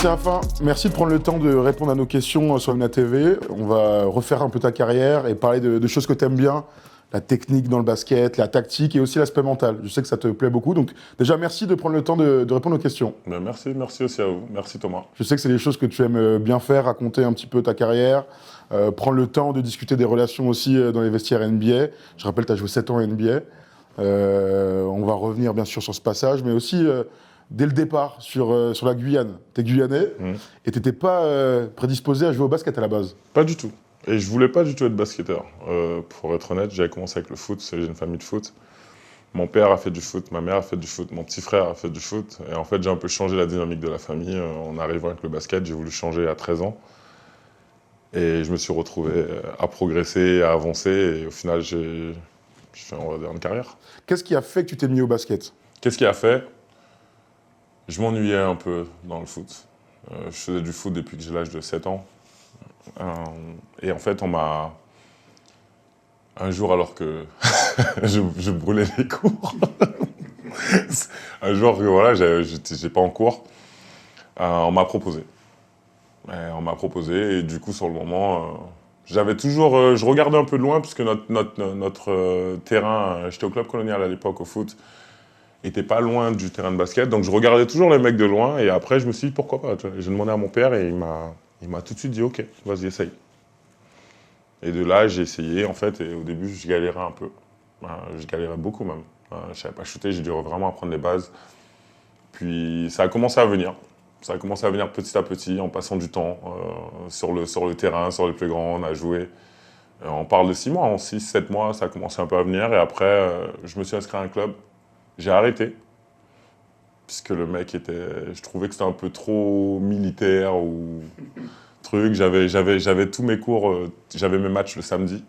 c'est la fin. Merci de prendre le temps de répondre à nos questions sur Amina TV. On va refaire un peu ta carrière et parler de choses que tu aimes bien. La technique dans le basket, la tactique et aussi l'aspect mental. Je sais que ça te plaît beaucoup. Donc déjà, merci de prendre le temps de répondre aux questions. Ben merci aussi à vous. Merci Thomas. Je sais que c'est des choses que tu aimes bien faire, raconter un petit peu ta carrière, prendre le temps de discuter des relations aussi dans les vestiaires NBA. Je rappelle, tu as joué 7 ans à NBA. On va revenir bien sûr sur ce passage, mais aussi dès le départ sur la Guyane. Tu es Guyanais et tu n'étais pas prédisposé à jouer au basket à la base. Pas du tout. Et je voulais pas du tout être basketteur. Pour être honnête, j'avais commencé avec le foot, j'ai une famille de foot. Mon père a fait du foot, ma mère a fait du foot, mon petit frère a fait du foot. Et en fait, j'ai un peu changé la dynamique de la famille. En arrivant avec le basket, j'ai voulu changer à 13 ans. Et je me suis retrouvé à progresser, à avancer. Et au final, j'ai fait, on va dire, une carrière. Qu'est-ce qui a fait que tu t'es mis au basket? Qu'est-ce qui a fait? Je m'ennuyais un peu dans le foot. Je faisais du foot depuis que j'ai l'âge de 7 ans. Et en fait, on m'a... Un jour, alors que je brûlais les cours, un jour, voilà, j'étais pas en cours, on m'a proposé. Et du coup, sur le moment, j'avais toujours... je regardais un peu de loin, puisque notre terrain, j'étais au club colonial à l'époque, au foot, était pas loin du terrain de basket. Donc, je regardais toujours les mecs de loin. Et après, je me suis dit, pourquoi pas? J'ai demandé à mon père et il m'a tout de suite dit, OK, vas-y, essaye. Et de là, j'ai essayé, en fait, et au début, je galérais un peu. Je galérais beaucoup, même. Je savais pas shooter, j'ai dû vraiment apprendre les bases. Puis, ça a commencé à venir. Ça a commencé à venir petit à petit, en passant du temps sur le terrain, sur les plus grands, on a joué. On parle de 6 mois, en 6-7 mois, ça a commencé un peu à venir. Et après, je me suis inscrit à un club. J'ai arrêté. Puisque le mec était... Je trouvais que c'était un peu trop militaire ou... truc. J'avais tous mes cours, j'avais mes matchs le samedi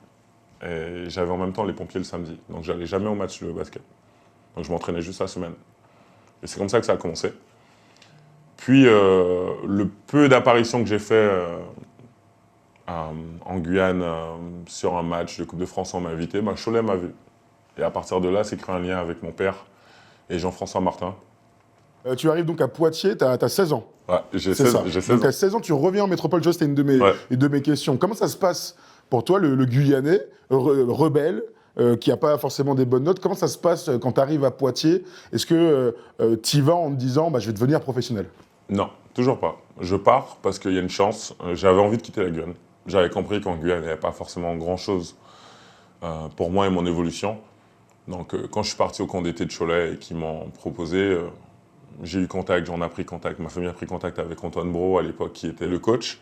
et j'avais en même temps les pompiers le samedi. Donc j'allais jamais au match de basket. Donc je m'entraînais juste la semaine. Et c'est comme ça que ça a commencé. Puis le peu d'apparitions que j'ai fait en Guyane sur un match de Coupe de France, on m'a invité, Cholet m'a vu. Et à partir de là, c'est créé un lien avec mon père et Jean-François Martin. Tu arrives donc à Poitiers, tu as 16 ans. Ouais, j'ai 16 ans. Donc à 16 ans, tu reviens en métropole. C'était une de mes questions. Comment ça se passe pour toi, le Guyanais, rebelle, qui n'a pas forcément des bonnes notes? Comment ça se passe quand tu arrives à Poitiers? Est-ce que tu y vas en te disant je vais devenir professionnel? Non, toujours pas. Je pars parce qu'il y a une chance. J'avais envie de quitter la Guyane. J'avais compris qu'en Guyane, il n'y avait pas forcément grand-chose pour moi et mon évolution. Donc quand je suis parti au camp d'été de Cholet et qu'ils m'ont proposé... j'ai eu contact, j'en ai pris contact, ma famille a pris contact avec Antoine Brault à l'époque qui était le coach.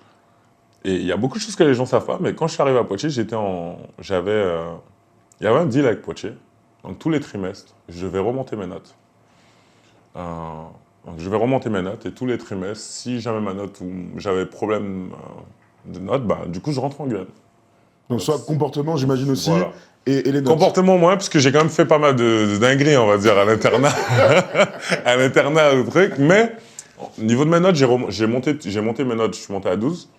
Et il y a beaucoup de choses que les gens ne savent pas, mais quand je suis arrivé à Poitiers, il y avait un deal avec Poitiers. Donc tous les trimestres, je vais remonter mes notes. Donc je vais remonter mes notes et tous les trimestres, si jamais ma note ou j'avais problème de notes, du coup je rentre en Guyane. Donc soit comportement, j'imagine aussi, voilà. Et les notes. Comportement moins, puisque j'ai quand même fait pas mal de dingueries, on va dire, à l'internat. À l'internat, le truc. Mais, au niveau de mes notes, j'ai monté mes notes, je suis monté à 12.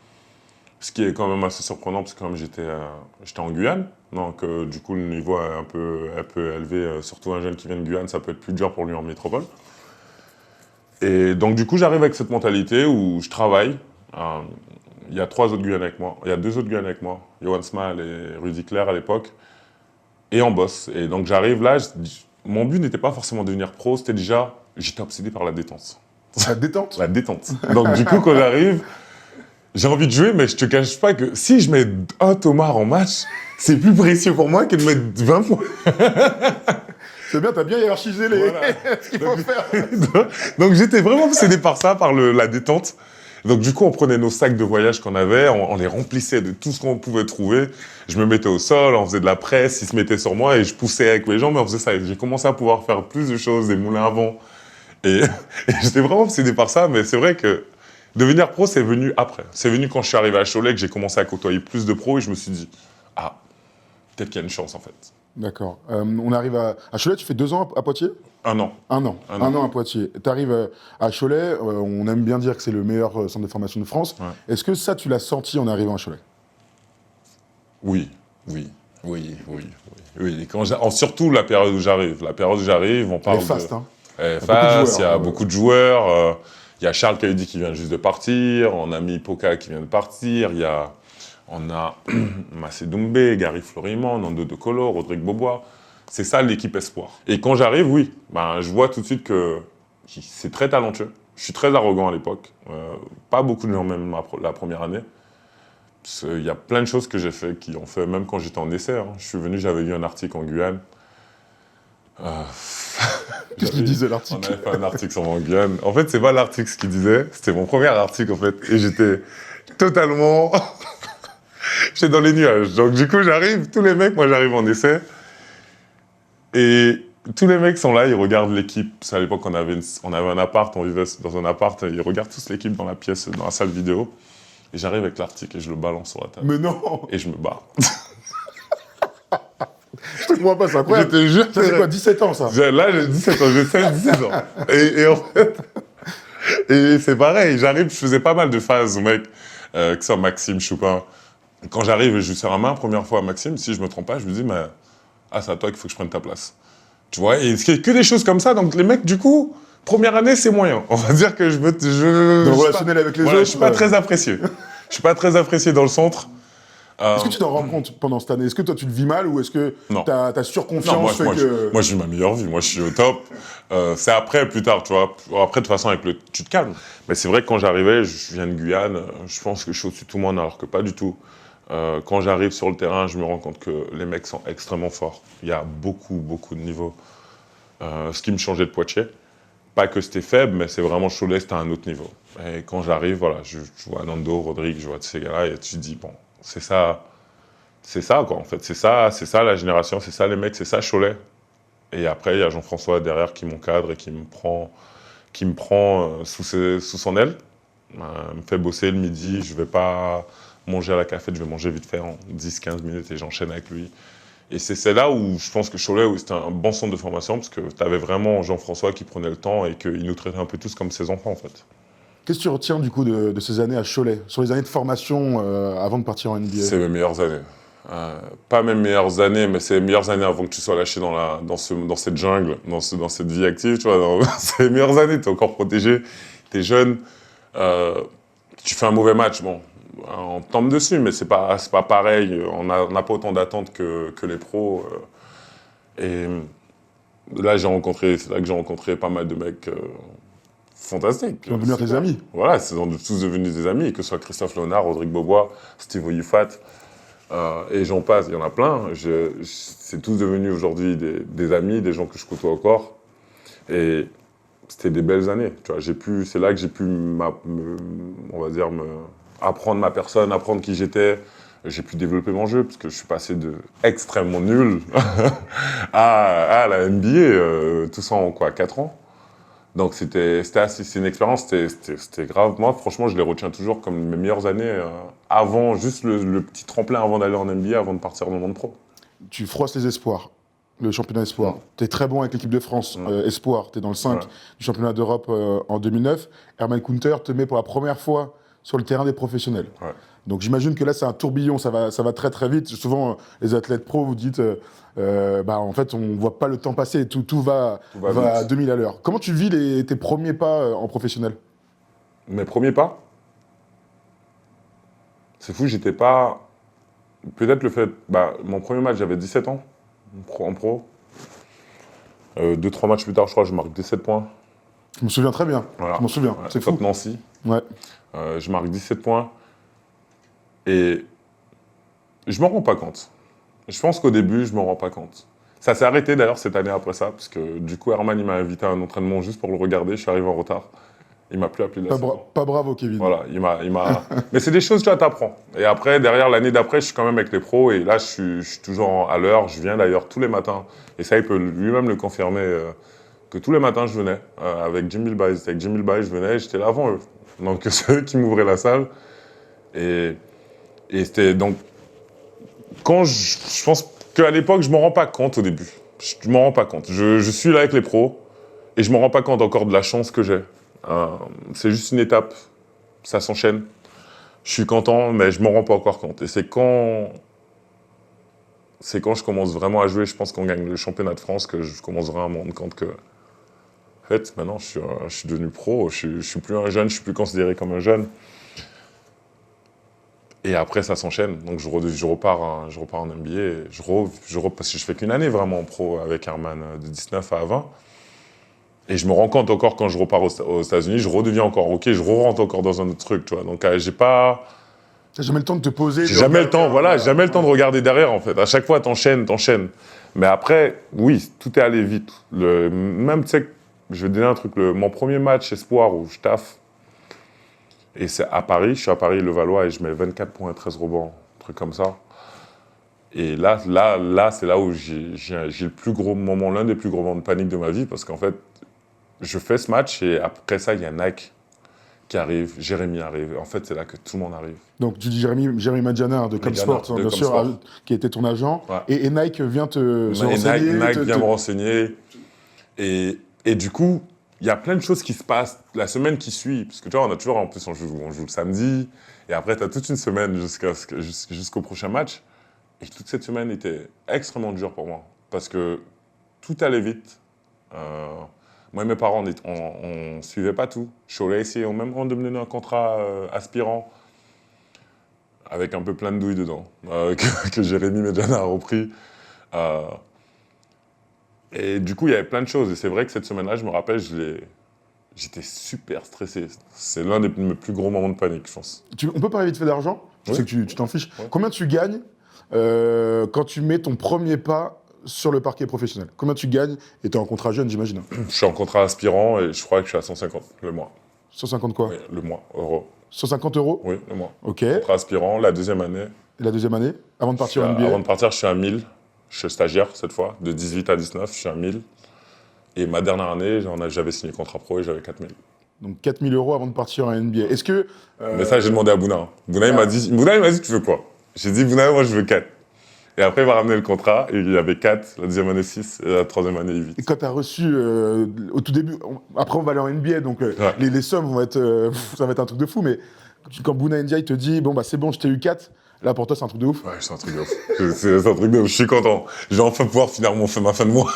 Ce qui est quand même assez surprenant, parce que comme j'étais en Guyane, donc du coup, le niveau est un peu élevé. Surtout un jeune qui vient de Guyane, ça peut être plus dur pour lui en métropole. Et donc, du coup, j'arrive avec cette mentalité où je travaille. Il y a 3 autres Guyanais avec moi. Il y a 2 autres Guyanais avec moi. Johan Smal et Rudy Claire à l'époque. Et on bosse. Et donc j'arrive là, mon but n'était pas forcément de devenir pro, c'était déjà, j'étais obsédé par la détente. La détente? La détente. Donc du coup, quand j'arrive, j'ai envie de jouer, mais je te cache pas que si je mets un Thomas en match, c'est plus précieux pour moi que de mettre 20 points. C'est bien, t'as bien hiérarchisé ce qu'il faut faire. Donc j'étais vraiment obsédé par ça, par la détente. Donc du coup, on prenait nos sacs de voyage qu'on avait, on les remplissait de tout ce qu'on pouvait trouver. Je me mettais au sol, on faisait de la presse, ils se mettaient sur moi et je poussais avec les jambes, mais on faisait ça. J'ai commencé à pouvoir faire plus de choses, des moulins à vent. Et j'étais vraiment obsédé par ça, mais c'est vrai que devenir pro, c'est venu après. C'est venu quand je suis arrivé à Cholet, que j'ai commencé à côtoyer plus de pros et je me suis dit, peut-être qu'il y a une chance en fait. D'accord. On arrive à Cholet, tu fais 2 ans à Poitiers? 1 an. Un an à Poitiers. Tu arrives à Cholet, on aime bien dire que c'est le meilleur centre de formation de France. Ouais. Est-ce que ça, tu l'as senti en arrivant à Cholet? Oui. Surtout la période où j'arrive. On parle fast, hein. Fast, il y a beaucoup de joueurs. Il y a Charles Cahudy qui vient juste de partir, on a mis Poca qui vient de partir, on a Massé Doumbé, Gary Florimond, Nando De Colo, Rodrigue Bobois. C'est ça l'équipe espoir. Et quand j'arrive, oui, je vois tout de suite que c'est très talentueux. Je suis très arrogant à l'époque. Pas beaucoup de gens même la première année. Il y a plein de choses que j'ai fait qui ont fait, même quand j'étais en essai. Hein. Je suis venu, j'avais lu un article en Guyane. Qu'est-ce qu'il disait l'article? On avait fait un article sur mon Guyane. En fait, c'est pas l'article ce qu'il disait, c'était mon premier article en fait. Et j'étais totalement... j'étais dans les nuages. Donc du coup, j'arrive, tous les mecs, moi j'arrive en essai. Et tous les mecs sont là, ils regardent l'équipe. C'est à l'époque on avait un appart, on vivait dans un appart. Ils regardent tous l'équipe dans la pièce, dans la salle vidéo. Et j'arrive avec l'article et je le balance sur la table. Mais non! Et je me barre. Je te comprends pas, c'est incroyable. Je te jure. Ça, c'est quoi, 17 ans, ça? Là, j'ai 17 ans, j'ai 16, 17 ans. Et en fait, et c'est pareil, j'arrive, je faisais pas mal de phases aux mecs, que ce soit Maxime, Choupin. Quand j'arrive et je lui serre la main, première fois à Maxime, si je me trompe pas, je lui dis, mais c'est à toi qu'il faut que je prenne ta place. Tu vois, et c'est que des choses comme ça, donc les mecs, du coup, première année, c'est moyen. On va dire que Dans le relationnel avec les autres. Je suis pas très apprécié. Je suis pas très apprécié dans le centre. Est-ce que tu t'en rends compte pendant cette année? Est-ce que toi, tu le vis mal ou est-ce que ta surconfiance fait que... Moi, je vis ma meilleure vie. Moi, je suis au top. C'est après, plus tard, tu vois. Après, de toute façon, tu te calmes. Mais c'est vrai que quand j'arrivais, je viens de Guyane, je pense que je suis au-dessus de tout le monde, alors que pas du tout. Quand j'arrive sur le terrain, je me rends compte que les mecs sont extrêmement forts. Il y a beaucoup, beaucoup de niveaux. Ce qui me changeait de Poitiers, pas que c'était faible, mais c'est vraiment Cholet, c'était à un autre niveau. Et quand j'arrive, voilà, je vois Nando, Rodrigue, je vois tous ces gars-là, et tu te dis, bon, c'est ça quoi, en fait, c'est ça la génération, c'est ça les mecs, c'est ça Cholet. Et après, il y a Jean-François derrière qui m'encadre et qui me prend sous son aile, me fait bosser le midi, je vais pas manger à la cafette, je vais manger vite fait en 10-15 minutes et j'enchaîne avec lui. Et c'est là où je pense que Cholet, c'était un bon centre de formation, parce que tu avais vraiment Jean-François qui prenait le temps et qu'il nous traitait un peu tous comme ses enfants, en fait. Qu'est-ce que tu retiens, du coup, de ces années à Cholet, sur les années de formation avant de partir en NBA? C'est mes meilleures années. Pas mes meilleures années, mais c'est les meilleures années avant que tu sois lâché dans cette jungle, dans cette vie active, tu vois. C'est les meilleures années, tu es encore protégé, tu es jeune, tu fais un mauvais match, bon, on te tombe dessus, mais c'est pas pareil, on n'a pas autant d'attentes que les pros. Et là, c'est là que j'ai rencontré pas mal de mecs fantastiques. Qui vont devenir tes amis. Voilà, ils sont tous devenus des amis, que ce soit Christophe Léonard, Rodrigue Bobois, Steve Oyufat. Et j'en passe, il y en a plein. C'est tous devenus aujourd'hui des amis, des gens que je côtoie encore. Et c'était des belles années. Tu vois, c'est là que j'ai pu, on va dire, apprendre ma personne, apprendre qui j'étais. J'ai pu développer mon jeu, parce que je suis passé de extrêmement nul à la NBA, tout ça en 4 ans. Donc c'est une expérience, c'était grave. Moi, franchement, je les retiens toujours comme mes meilleures années avant, juste le petit tremplin avant d'aller en NBA, avant de partir dans le monde pro. Tu froisses les espoirs, le championnat espoir. Tu es très bon avec l'équipe de France, espoir. Tu es dans le 5 du championnat d'Europe en 2009. Herman Kunter te met pour la première fois sur le terrain des professionnels. Ouais. Donc j'imagine que là, c'est un tourbillon, ça va très très vite. Souvent, les athlètes pros, vous dites, en fait, on ne voit pas le temps passer, tout va à 2000 à l'heure. Comment tu vis tes premiers pas en professionnel? Mes premiers pas? C'est fou, j'étais pas... Peut-être le fait... mon premier match, j'avais 17 ans, en pro. 2-3 matchs plus tard, je crois, je marque 17 points. Je me souviens très bien, Voilà. je m'en souviens, c'est fou. Top Nancy. Ouais. Je marque 17 points. Et je m'en rends pas compte. Je pense qu'au début, je m'en rends pas compte. Ça s'est arrêté d'ailleurs cette année après ça, parce que du coup, Herman il m'a invité à un entraînement juste pour le regarder. Je suis arrivé en retard. Il m'a plus appelé de la saison. Pas bravo, Kevin. Voilà, il m'a... Mais c'est des choses, tu vois, t'apprends. Et après, derrière, l'année d'après, je suis quand même avec les pros. Et là, je suis toujours à l'heure. Je viens d'ailleurs tous les matins. Et ça, il peut lui-même le confirmer, que tous les matins, je venais avec Jimmy Bilbaï. Avec Jimmy Bilbaï, je venais, j'étais là avant eux. Donc, c'est eux qui m'ouvraient la salle. Et c'était donc... Je pense qu'à l'époque, je ne m'en rends pas compte au début. Je ne m'en rends pas compte. Je suis là avec les pros et je ne me rends pas compte encore de la chance que j'ai. C'est juste une étape. Ça s'enchaîne. Je suis content, mais je ne m'en rends pas encore compte. Et c'est quand je commence vraiment à jouer, je pense qu'on gagne le championnat de France, que je commence vraiment à me rendre compte que En fait, maintenant, je suis devenu pro, je suis plus un jeune, je suis plus considéré comme un jeune. Et après, ça s'enchaîne. Donc, je repars en NBA. Parce que je fais qu'une année vraiment en pro avec Herman, de 19 à 20. Et je me rends compte encore quand je repars aux États-Unis, je redeviens encore OK, je rentre encore dans un autre truc, tu vois. Donc, j'ai pas. T'as jamais le temps de te poser. J'ai jamais le temps, voilà, j'ai jamais le temps de regarder derrière, en fait. À chaque fois, t'enchaînes. Mais après, oui, tout est allé vite. Même, tu sais, je vais te donner un truc. Mon premier match espoir où je taffe, et c'est à Paris, je suis à Paris, Levallois, et je mets 24 points et 13 rebonds, un truc comme ça. Et là, c'est là où j'ai le plus gros moment, l'un des plus gros moments de panique de ma vie, parce qu'en fait, je fais ce match, et après ça, il y a Nike qui arrive, Jérémy arrive. En fait, c'est là que tout le monde arrive. Donc, tu dis Jérémy Madjana de Comsport, bien sûr, qui était ton agent. Ouais. Et Nike vient te renseigner. Nike vient me renseigner. Et du coup, il y a plein de choses qui se passent la semaine qui suit. Parce que tu vois, en plus, on joue le samedi. Et après, tu as toute une semaine jusqu'au prochain match. Et toute cette semaine était extrêmement dure pour moi. Parce que tout allait vite. Moi et mes parents, on ne suivait pas tout. Cholet essayait même de me donner un contrat aspirant avec un peu plein de douilles dedans, que Jérémy Madjana a repris. Et du coup, il y avait plein de choses. Et c'est vrai que cette semaine-là, je me rappelle, j'étais super stressé. C'est l'un de mes plus gros moments de panique, je pense. On peut parler vite fait d'argent ? Je sais que tu t'en fiches. Ouais. Combien tu gagnes quand tu mets ton premier pas sur le parquet professionnel? Combien tu gagnes? Et tu es en contrat jeune, j'imagine. Je suis en contrat aspirant et je crois que je suis à 150 le mois. 150 quoi? Oui, le mois, euros. 150 euros? Oui, le mois. Ok. Contrat aspirant, la deuxième année. Et la deuxième année? Avant de partir en NBA? Avant de partir, je suis à 1000. Je suis stagiaire cette fois. De 18 à 19, je suis à 1000. Et ma dernière année, j'avais signé contrat pro et j'avais 4000. Donc 4000 euros avant de partir en NBA. Est-ce que... Mais ça, j'ai demandé à Bouna. Bouna, il m'a dit, tu veux quoi? J'ai dit, Bouna, moi, je veux 4. Et après, il m'a ramené le contrat, et il y avait 4, la deuxième année 6, et la troisième année 8. Et quand tu as reçu, au tout début, après on va aller en NBA, donc ouais. les sommes vont être, ça va être un truc de fou, mais quand Bouna Ndiaye te dit, bon bah c'est bon, je t'ai eu 4, là pour toi c'est un truc de ouf. Ouais, c'est un truc de ouf. C'est un truc de ouf, je suis content. Je vais enfin pouvoir finir ma fin de mois.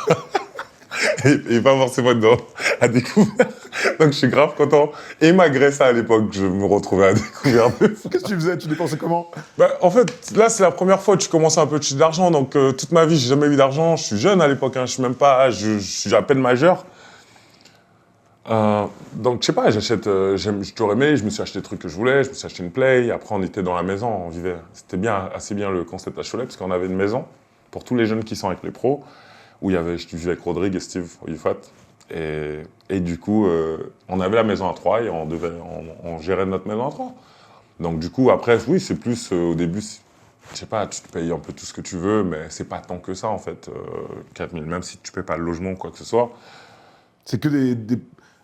et pas forcément dedans, à découvert. Donc je suis grave content. Et malgré ça, à l'époque, je me retrouvais à découvert. Qu'est-ce que tu faisais? Tu dépensais comment? En fait, là, c'est la première fois que tu commences un peu de toucher d'argent. Donc toute ma vie, j'ai jamais eu d'argent. Je suis jeune à l'époque, hein. Je suis même pas... Je suis à peine majeur. Donc, je sais pas, je t'aurais aimé, je me suis acheté des trucs que je voulais, je me suis acheté une Play. Après, on était dans la maison, on vivait. C'était assez bien le concept à Cholet, parce qu'on avait une maison pour tous les jeunes qui sont avec les pros, où je vivais avec Rodrigue et Steve Oyufat. Et du coup, on avait la maison à 3 et on gérait notre maison à 3. Donc, du coup, après, oui, c'est plus au début, je sais pas, tu te payes un peu tout ce que tu veux, mais c'est pas tant que ça, en fait, 4000, même si tu payes pas le logement ou quoi que ce soit. C'est que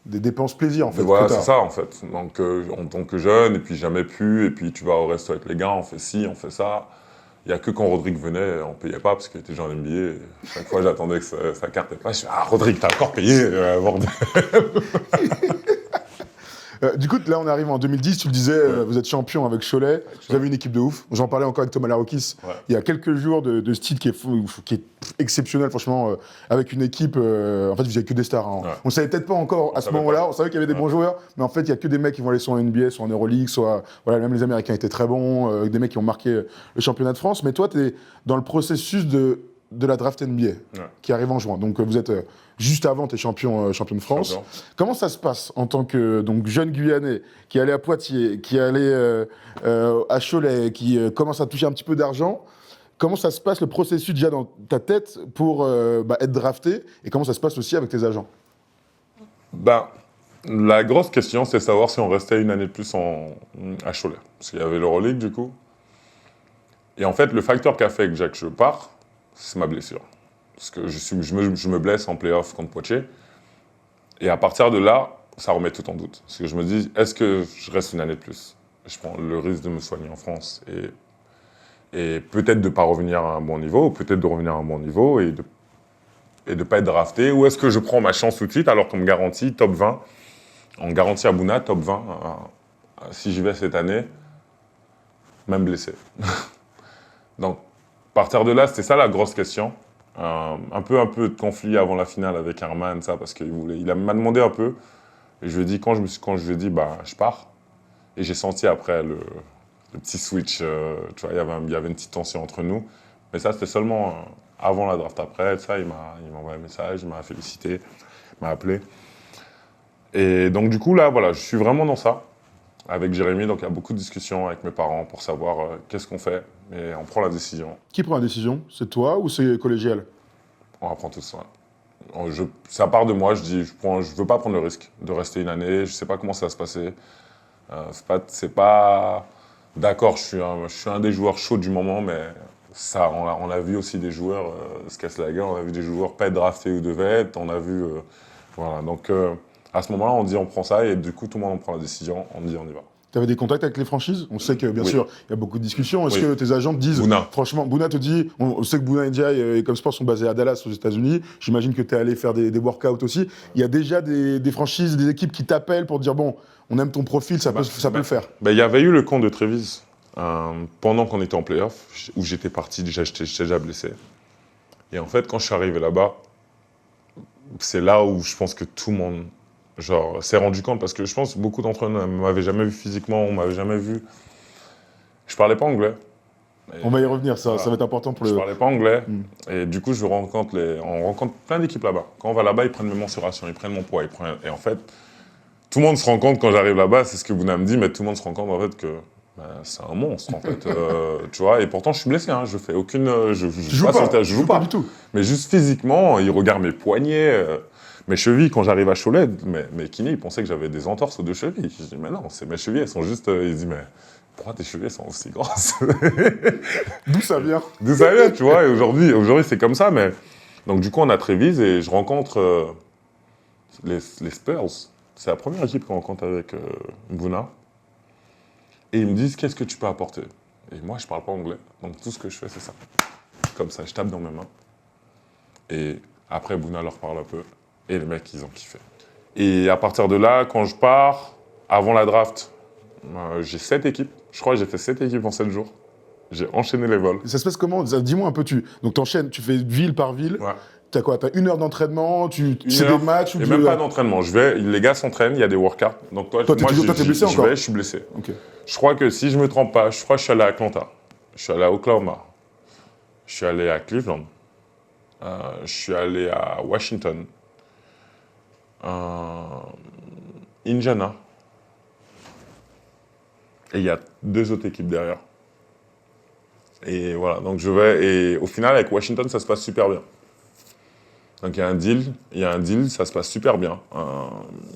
des dépenses plaisir, en fait. Voilà, c'est ça, en fait. Donc, en tant que jeune, et puis jamais pu, et puis tu vas au resto avec les gars, on fait ci, on fait ça. Il n'y a que quand Rodrigue venait, on ne payait pas, parce qu'il était déjà en NBA. Chaque fois, j'attendais que sa carte ait pas. Je dis, Rodrigue, t'as encore payé, bordel. Du coup, là, on arrive en 2010, tu le disais, vous êtes champion avec Cholet, vous avez une équipe de ouf. J'en parlais encore avec Thomas Larokis il y a quelques jours de ce titre qui est exceptionnel, franchement, avec une équipe. En fait, vous n'avez que des stars. Hein. Ouais. On ne savait peut-être pas encore à ce moment-là, on savait qu'il y avait des bons joueurs, mais en fait, il n'y a que des mecs qui vont aller soit en NBA, soit en Euroleague, soit. Voilà, même les Américains étaient très bons, des mecs qui ont marqué le championnat de France. Mais toi, tu es dans le processus de la draft NBA qui arrive en juin. Donc, vous êtes. Juste avant, tu es champion de France. Champion. Comment ça se passe en tant que jeune Guyanais qui allait à Poitiers, qui allait à Cholet, qui commence à toucher un petit peu d'argent? Comment ça se passe le processus déjà dans ta tête pour être drafté? Et comment ça se passe aussi avec tes agents? La grosse question, c'est savoir si on restait une année de plus à Cholet. Parce qu'il y avait l'Euroleague, du coup. Et en fait, le facteur qui a fait que je pars, c'est ma blessure. Parce que je me blesse en play-off contre Poitiers. Et à partir de là, ça remet tout en doute. Parce que je me dis, est-ce que je reste une année de plus? Je prends le risque de me soigner en France et peut-être de ne pas revenir à un bon niveau, ou peut-être de revenir à un bon niveau et de ne pas être drafté. Ou est-ce que je prends ma chance tout de suite alors qu'on me garantit top 20? On garantit à Bouna top 20 si j'y vais cette année, même blessé. Donc, à partir de là, c'était ça la grosse question. un peu de conflit avant la finale avec Herman, ça, parce m'a demandé un peu. Et je lui ai dit, quand je lui ai dit, bah, je pars. Et j'ai senti après le petit switch, tu vois, il y avait une petite tension entre nous. Mais ça, c'était seulement avant la draft. Après, ça, il m'a envoyé un message, il m'a félicité, il m'a appelé. Et donc, du coup, là, voilà, je suis vraiment dans ça avec Jérémy. Donc, il y a beaucoup de discussions avec mes parents pour savoir qu'est-ce qu'on fait. Et on prend la décision. Qui prend la décision? C'est toi ou c'est collégial? On apprend tout ça. Ça part de moi, je dis, je veux pas prendre le risque de rester une année. Je sais pas comment ça va se passer. C'est pas... D'accord, je suis un des joueurs chauds du moment, mais ça, on a vu aussi des joueurs se casser la gueule. On a vu des joueurs pas être draftés où ils devaient être. On a vu... voilà, donc à ce moment-là, on dit on prend ça et du coup, tout le monde en prend la décision. On dit on y va. Tu avais des contacts avec les franchises? On sait que, bien Oui. sûr, il y a beaucoup de discussions. Est-ce Oui. que tes agents te disent... Bouna. Franchement, Bouna te dit... On sait que Bouna et Ndiaye et Comsport sont basés à Dallas, aux États-Unis. J'imagine que tu es allé faire des workouts aussi. Il y a déjà des franchises, des équipes qui t'appellent pour te dire, bon, on aime ton profil, ça peut le faire. Il y avait eu le camp de Trévis pendant qu'on était en playoff, où j'étais parti, j'étais déjà blessé. Et en fait, quand je suis arrivé là-bas, c'est là où je pense que tout le monde s'est rendu compte, parce que je pense que beaucoup d'entre eux ne m'avaient jamais vu physiquement, on m'avait jamais vu. Je parlais pas anglais. On va y revenir, ça va être important pour Je parlais pas anglais, Mm. et du coup, on rencontre plein d'équipes là-bas. Quand on va là-bas, ils prennent mes mensurations, ils prennent mon poids, et en fait, tout le monde se rend compte quand j'arrive là-bas, c'est ce que Bouna me dit, mais tout le monde se rend compte en fait que c'est un monstre en fait, tu vois. Et pourtant, je suis blessé, hein, je fais aucune, je joue pas du tout. Mais juste physiquement, il regarde mes poignets, mes chevilles. Quand j'arrive à Cholet, mes kinés, ils pensaient que j'avais des entorses aux deux chevilles. Je dis mais non, c'est mes chevilles, elles sont juste. Ils disent mais pourquoi tes chevilles sont aussi grosses? D'où ça vient? D'où ça vient, tu vois. Et aujourd'hui, c'est comme ça, mais donc du coup, on a Trévise et je rencontre les Spurs. C'est la première équipe qu'on rencontre avec Bouna. Et ils me disent, qu'est-ce que tu peux apporter? Et moi, je parle pas anglais. Donc tout ce que je fais, c'est ça. Comme ça, je tape dans mes mains. Et après, Bouna leur parle un peu. Et les mecs, ils ont kiffé. Et à partir de là, quand je pars, avant la draft, j'ai 7 équipes. Je crois que j'ai fait 7 équipes en 7 jours. J'ai enchaîné les vols. Ça se passe comment? Dis-moi un peu, donc t'enchaînes, tu fais ville par ville. Ouais. T'as quoi? T'as 1 heure d'entraînement, c'est des matchs ou Et même pas d'entraînement. Les gars s'entraînent, il y a des workouts. Donc moi, t'es blessé encore? Je suis blessé. Okay. Je crois que si je me trompe pas, je crois que je suis allé à Atlanta. Je suis allé à Oklahoma. Je suis allé à Cleveland. Je suis allé à Washington. Indiana. Et il y a 2 autres équipes derrière. Et voilà, donc je vais. Et au final, avec Washington, ça se passe super bien. Donc il y a un deal, ça se passe super bien.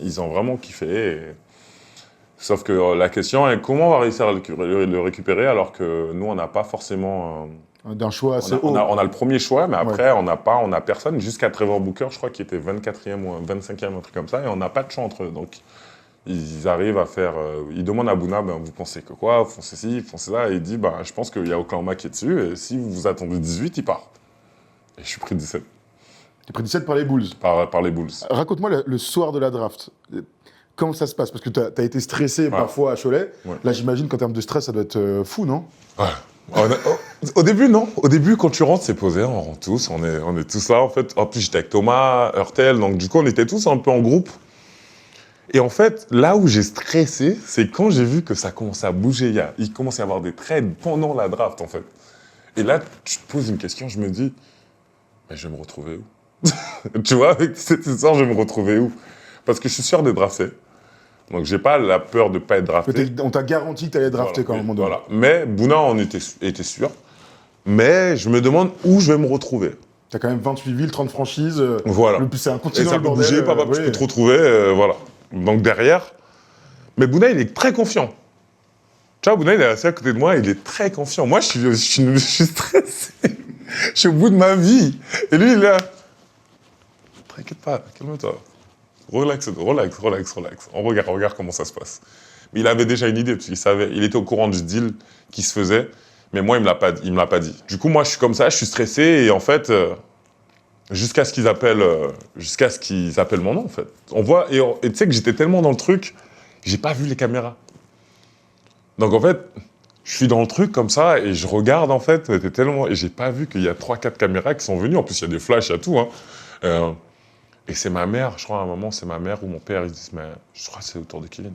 Ils ont vraiment kiffé. Sauf que la question est comment on va réussir à le récupérer alors que nous, on n'a pas forcément... d'un choix assez haut. On a le premier choix, mais après, on n'a personne jusqu'à Trevor Booker, je crois qu'il était 24e ou 25e, un truc comme ça, et on n'a pas de choix entre eux. Donc ils arrivent à faire... ils demandent à Bouna, vous pensez que quoi? Vous pensez ci, vous pensez ça? Et il dit, je pense qu'il y a Oklahoma qui est dessus, et si vous attendez 18, il part. Et je suis pris 17. T'es pris 17 par les Bulls. Par les Bulls. Raconte-moi le soir de la draft. Comment ça se passe? Parce que t'as été stressé parfois à Cholet. Ouais. Là, j'imagine qu'en termes de stress, ça doit être fou, non? Ouais. Au début, non. Au début, quand tu rentres, c'est posé. On rentre tous. On est tous là, en fait. En plus, j'étais avec Thomas, Hurtel. Donc, du coup, on était tous un peu en groupe. Et en fait, là où j'ai stressé, c'est quand j'ai vu que ça commençait à bouger. Il commençait à y avoir des trades pendant la draft, en fait. Et là, tu te poses une question. Je me dis, mais je vais me retrouver où? Tu vois, avec cette histoire, je vais me retrouver où? Parce que je suis sûr d'être drafté. Donc, j'ai pas la peur de pas être drafté. On t'a garanti que t'allais être drafté quand même. Voilà. Mais Bouna en était sûr. Mais je me demande où je vais me retrouver. T'as quand même 28 villes, 30 franchises. Voilà. C'est un continent. Et ça peut bouger, tu peux te retrouver. Voilà. Donc, derrière. Mais Bouna, il est très confiant. Tu vois, Bouna, il est assis à côté de moi, il est très confiant. Moi, je suis stressé. Je suis au bout de ma vie. Et lui, il est là. T'inquiète pas, calme-toi. Relax. On regarde comment ça se passe. Mais il avait déjà une idée, parce qu'il savait, il était au courant du deal qui se faisait, mais moi, il me l'a pas dit. Du coup, moi, je suis comme ça, je suis stressé, et en fait, jusqu'à ce qu'ils appellent mon nom, en fait. On voit, et tu sais que j'étais tellement dans le truc, j'ai pas vu les caméras. Donc, en fait, je suis dans le truc comme ça et je regarde en fait, mais et j'ai pas vu qu'il y a 3-4 caméras qui sont venues. En plus, il y a des flashs, il y a tout. Hein. Et c'est ma mère, je crois à un moment, c'est ma mère ou mon père, ils disent, mais je crois que c'est autour de Kevin.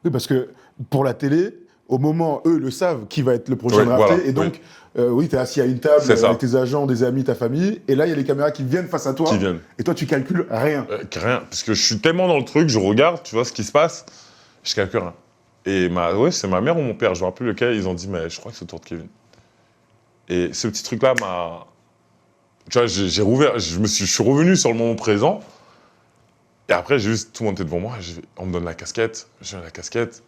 Oui, parce que pour la télé, au moment, eux le savent, qui va être le prochain drafté. Voilà, et donc, oui, tu es assis à une table C'est ça. avec tes agents, des amis, ta famille. Et là, il y a les caméras qui viennent face à toi. Qui viennent. Et toi, tu calcules rien. Rien, parce que je suis tellement dans le truc, je regarde, tu vois ce qui se passe, je calcule rien. Et c'est ma mère ou mon père, je ne me rappelle plus lequel, ils ont dit, mais je crois que c'est autour de Kevin. Et ce petit truc-là m'a... Tu vois, j'ai rouvert, je suis revenu sur le moment présent, et après, j'ai vu tout le monde était devant moi, on me donne la casquette, j'ai la casquette.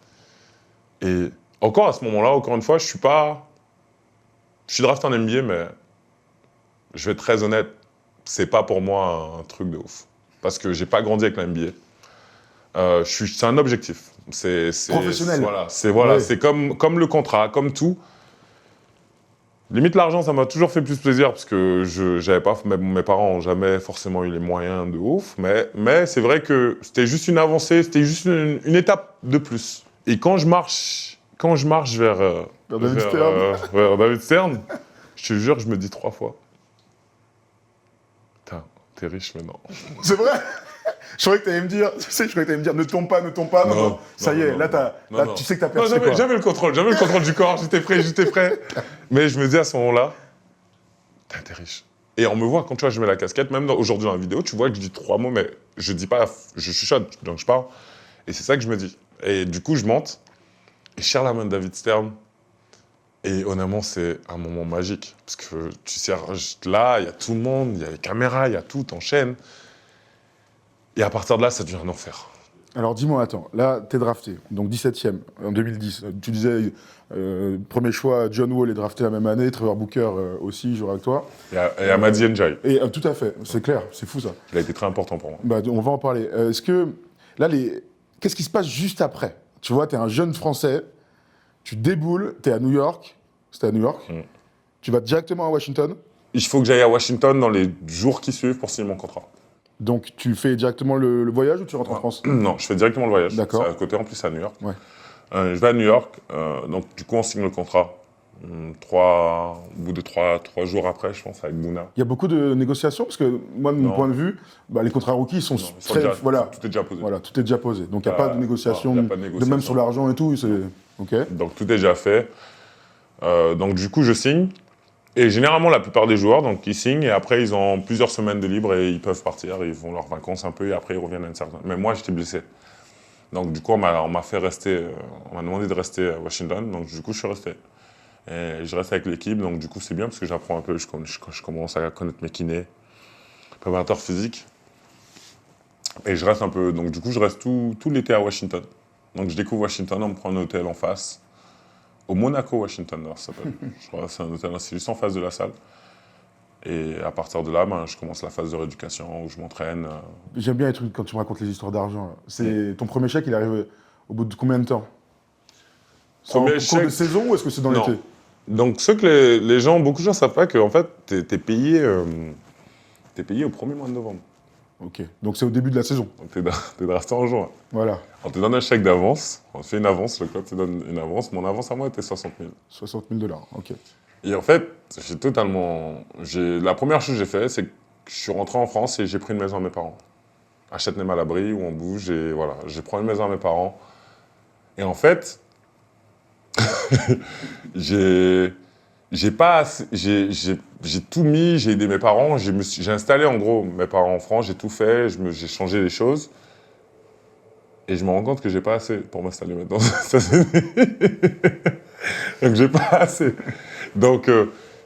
Et encore à ce moment-là, encore une fois, je suis drafté en NBA, mais je vais être très honnête, c'est pas pour moi un truc de ouf. Parce que j'ai pas grandi avec la NBA. C'est un objectif. C'est Professionnel. C'est comme le contrat, comme tout. Limite l'argent, ça m'a toujours fait plus plaisir parce que mes parents n'ont jamais forcément eu les moyens de ouf. Mais c'est vrai que c'était juste une avancée, c'était juste une étape de plus. Et quand je marche vers David Stern, je te jure, je me dis 3 fois. Putain, t'es riche maintenant. C'est vrai. Je croyais que tu allais me dire, ne tombe pas. Non. Ça y est, là, tu sais que t'as percé. J'avais le contrôle du corps, j'étais prêt. Mais je me dis à ce moment-là, t'es riche. Et on me voit, quand tu vois, je mets la casquette, même aujourd'hui dans la vidéo, tu vois que je dis 3 mots, mais je dis pas, je chuchote, donc je parle. Et c'est ça que je me dis. Et du coup, je monte, et je serre la main de David Stern. Et honnêtement, c'est un moment magique. Parce que tu serres là, il y a tout le monde, il y a les caméras, il y a tout, t'enchaînes. Et à partir de là, ça devient un enfer. Alors dis-moi, attends, là, t'es drafté, donc 17e en 2010. Tu disais, premier choix, John Wall est drafté la même année, Trevor Booker aussi jouera avec toi. Et Amadi Ndiaye. Et tout à fait, c'est clair, c'est fou ça. Il a été très important pour moi. Bah, on va en parler. Est-ce que, là, qu'est-ce qui se passe juste après? Tu vois, t'es un jeune Français, tu déboules, t'es à New York, c'était à New York, tu vas directement à Washington. Il faut que j'aille à Washington dans les jours qui suivent pour signer mon contrat. Donc tu fais directement le voyage ou tu rentres en France? Non, je fais directement le voyage. D'accord. C'est à côté, en plus, c'est à New York. Ouais. Je vais à New York, donc du coup, on signe le contrat. Au bout de 3 jours après, je pense, avec Bouna. Il y a beaucoup de négociations parce que moi, de mon point de vue, les contrats rookies sont très... Déjà, voilà. tout est déjà posé. Voilà, tout est déjà posé. Donc il n'y a pas de négociation, y a pas de négociation. même sur l'argent et tout. Ok. Donc tout est déjà fait. Donc du coup, je signe. Et généralement, la plupart des joueurs, donc, ils signent et après, ils ont plusieurs semaines de libre et ils peuvent partir. Ils vont leurs vacances un peu et après, ils reviennent à une certaine... Mais moi, j'étais blessé. Donc, du coup, on m'a fait rester... on m'a demandé de rester à Washington. Donc, du coup, je suis resté. Et je reste avec l'équipe. Donc, du coup, c'est bien parce que j'apprends un peu. Je commence à connaître mes kinés, préparateurs physiques. Et je reste un peu... Donc, du coup, je reste tout l'été à Washington. Donc, je découvre Washington. On me prend un hôtel en face. Au Monaco Washington, ça s'appelle. Je crois que c'est un hôtel, c'est juste en face de la salle. Et à partir de là, je commence la phase de rééducation où je m'entraîne. J'aime bien les trucs quand tu me racontes les histoires d'argent. C'est ton premier chèque, il arrive au bout de combien de temps? Premier en cours de saison ou est-ce que c'est dans l'été? Donc, ce que les gens, beaucoup de gens ne savent pas qu'en fait, t'es payé au premier mois de novembre. Ok, donc c'est au début de la saison. Donc, t'es drafté en juin. Voilà. On te donne un chèque d'avance, on te fait une avance, le club te donne une avance. Mon avance à moi était 60 000. 60 000 $, ok. Et en fait, la première chose que j'ai fait, c'est que je suis rentré en France et j'ai pris une maison à mes parents. À Châtenay-Malabry, où on bouge, et voilà, j'ai pris une maison à mes parents. Et en fait, j'ai tout mis, j'ai aidé mes parents, j'ai installé en gros mes parents en France, j'ai tout fait, j'ai changé les choses. Et je me rends compte que j'ai pas assez pour m'installer maintenant. Donc j'ai pas assez. Donc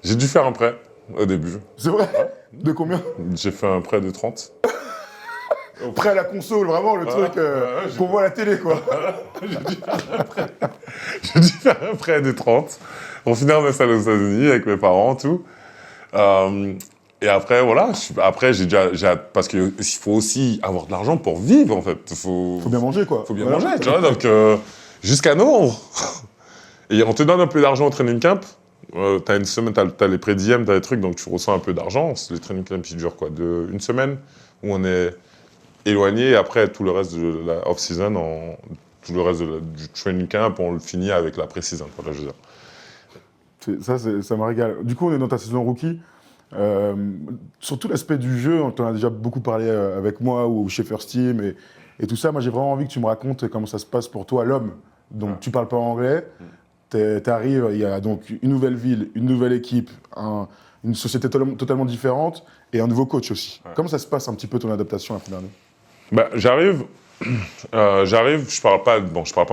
j'ai dû faire un prêt au début. C'est vrai? De combien? J'ai fait un prêt de 30. Prêt à la console, vraiment le truc qu'on voit à la télé, quoi. J'ai dû faire un prêt de 30 pour finir m'installer aux États-Unis avec mes parents, tout. Et après, voilà, parce qu'il faut aussi avoir de l'argent pour vivre, en fait. Faut bien manger, quoi. Faut bien manger, tu vois. Donc, jusqu'à novembre. Et on te donne un peu d'argent au training camp. T'as une semaine, t'as les prédiem, t'as les trucs, donc tu reçois un peu d'argent. Les training camps, ils durent quoi? Une semaine où on est éloigné, et après, tout le reste de la off-season, tout le reste du training camp, on le finit avec la pré-season, quoi, là, je veux dire. Ça me régale. Du coup, on est dans ta saison rookie. Sur tout l'aspect du jeu, on t'en a déjà beaucoup parlé avec moi ou chez First Team et tout ça. Moi, j'ai vraiment envie que tu me racontes comment ça se passe pour toi, l'homme. Donc, tu parles pas anglais, t'arrives, il y a donc une nouvelle ville, une nouvelle équipe, une société totalement différente et un nouveau coach aussi. Ouais. Comment ça se passe un petit peu ton adaptation à la fin d'année? Bah, j'arrive, je parle pas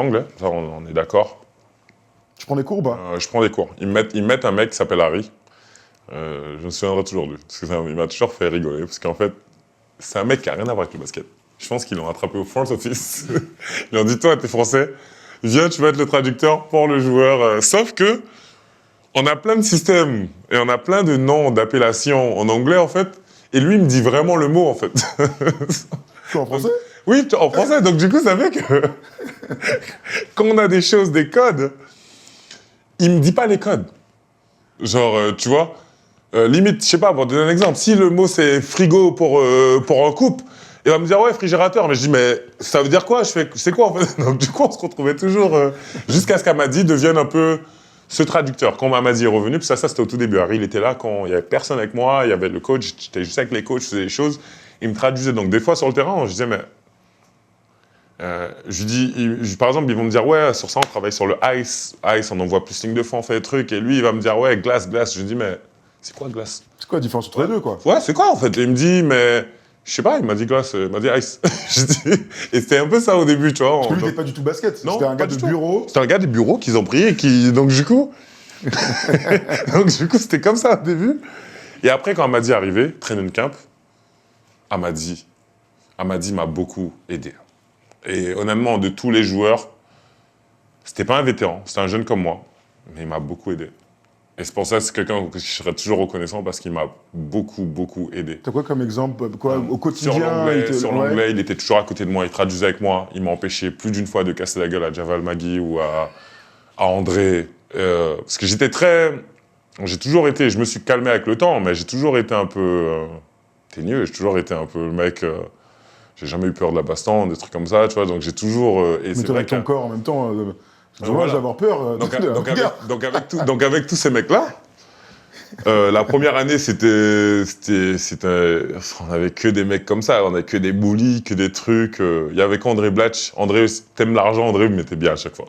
anglais, ça, on est d'accord. Tu prends des cours ou pas? Je prends des cours. Ils me mettent un mec qui s'appelle Harry. Je me souviendrai toujours de lui, parce qu'il m'a toujours fait rigoler, parce qu'en fait, c'est un mec qui a rien à voir avec le basket. Je pense qu'ils l'ont attrapé au front office. Ils lui ont dit, toi, t'es français, viens, tu vas être le traducteur pour le joueur. Sauf que, on a plein de systèmes, et on a plein de noms, d'appellations en anglais, en fait, et lui, il me dit vraiment le mot, en fait. Quoi, en français? Oui, en français, donc du coup, ça fait que, quand on a des choses, des codes, il me dit pas les codes. Genre, tu vois, limite, je sais pas, pour te donner un exemple, si le mot c'est frigo pour un couple, il va me dire ouais, réfrigérateur, mais je dis mais ça veut dire quoi? Je fais, c'est quoi en fait? Donc du coup, on se retrouvait toujours, jusqu'à ce qu'Amadi devienne un peu ce traducteur. Quand Amadi est revenu, puis ça c'était au tout début. Harry, il était là quand il y avait personne avec moi, il y avait le coach, j'étais juste avec les coachs, je faisais des choses, il me traduisait. Donc des fois sur le terrain, je disais mais. Je lui dis, par exemple, ils vont me dire, ouais, sur ça, on travaille sur le ice. Ice, on envoie plus ligne de fond, on fait des trucs. Et lui, il va me dire, ouais, glace. Je lui dis, mais c'est quoi glace? C'est quoi la différence entre les deux, quoi? Ouais, c'est quoi, en fait? Et il me dit, mais je sais pas, il m'a dit glace, il m'a dit ice. Je dis, et c'était un peu ça au début, tu vois. Parce que lui, il n'était pas du tout basket. Non, C'était un pas gars de du tout. bureau. C'était un gars des bureaux qu'ils ont pris et qui. Donc, du coup. C'était comme ça au début. Et après, quand Amadi est arrivé, training camp, Amadi m'a beaucoup aidé. Et honnêtement, de tous les joueurs, c'était pas un vétéran, c'était un jeune comme moi, mais il m'a beaucoup aidé. Et c'est pour ça que c'est quelqu'un que je serai toujours reconnaissant parce qu'il m'a beaucoup, beaucoup aidé. T'as quoi comme exemple? Quoi, au quotidien? Sur l'anglais, il était toujours à côté de moi, il traduisait avec moi. Il m'a empêché plus d'une fois de casser la gueule à Javal Magui ou à André. Parce que j'ai toujours été, je me suis calmé avec le temps, mais j'ai toujours été un peu teigneux, j'ai toujours été un peu le mec. J'ai jamais eu peur de la baston, des trucs comme ça, tu vois, donc j'ai toujours. Mais t'es avec ton corps en même temps. C'est dommage voilà. d'avoir peur. Donc avec tous ces mecs-là, la première année, on avait que des mecs comme ça, on avait que des bullies, que des trucs. Il y avait qu'André Blatch. André, t'aimes l'argent, André me mettait bien à chaque fois.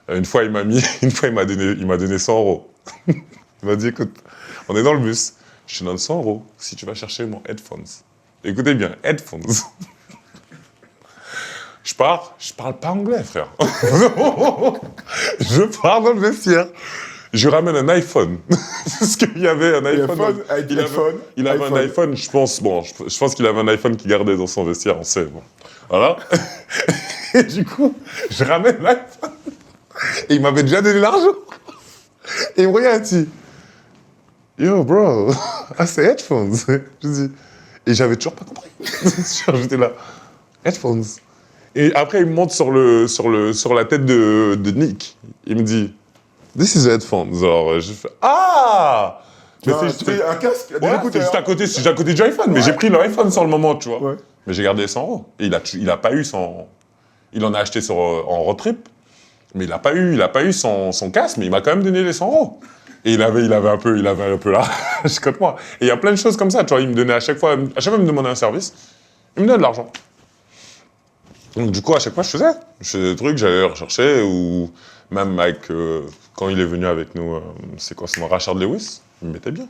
Une fois, il m'a donné 100 euros. Il m'a dit, écoute, on est dans le bus, je te donne 100 euros si tu vas chercher mon headphones. Écoutez bien, headphones. Je parle pas anglais, frère. Je pars dans le vestiaire. Je ramène un iPhone. Parce qu'il y avait un iPhone. Il avait un iPhone, je pense qu'il avait un iPhone qu'il gardait dans son vestiaire, on sait. Bon. Voilà. Et du coup, je ramène l'iPhone. Et il m'avait déjà donné l'argent. Et il me regarde, il dit, yo, bro, c'est headphones. Je dis, et j'avais toujours pas compris. J'étais là, headphones. Et après, il me monte sur la tête de Nick. Il me dit, this is headphones. Alors, je fais, ah! Tu fais un casque? Ouais, c'est juste à côté du iPhone. Ouais. Mais j'ai pris le iPhone sur le moment, tu vois. Ouais. Mais j'ai gardé les 100 euros. Et il a pas eu son. Il en a acheté en road trip. Mais il a pas eu son casque, mais il m'a quand même donné les 100 euros. Et il avait un peu là, jusqu'à moi. Et il y a plein de choses comme ça, tu vois. Il me donnait à chaque fois, il me demandait un service. Il me donnait de l'argent. Donc du coup, à chaque fois, je faisais des trucs, j'allais rechercher, ou même avec, quand il est venu avec nous, c'est Rashard Lewis, il me mettait bien.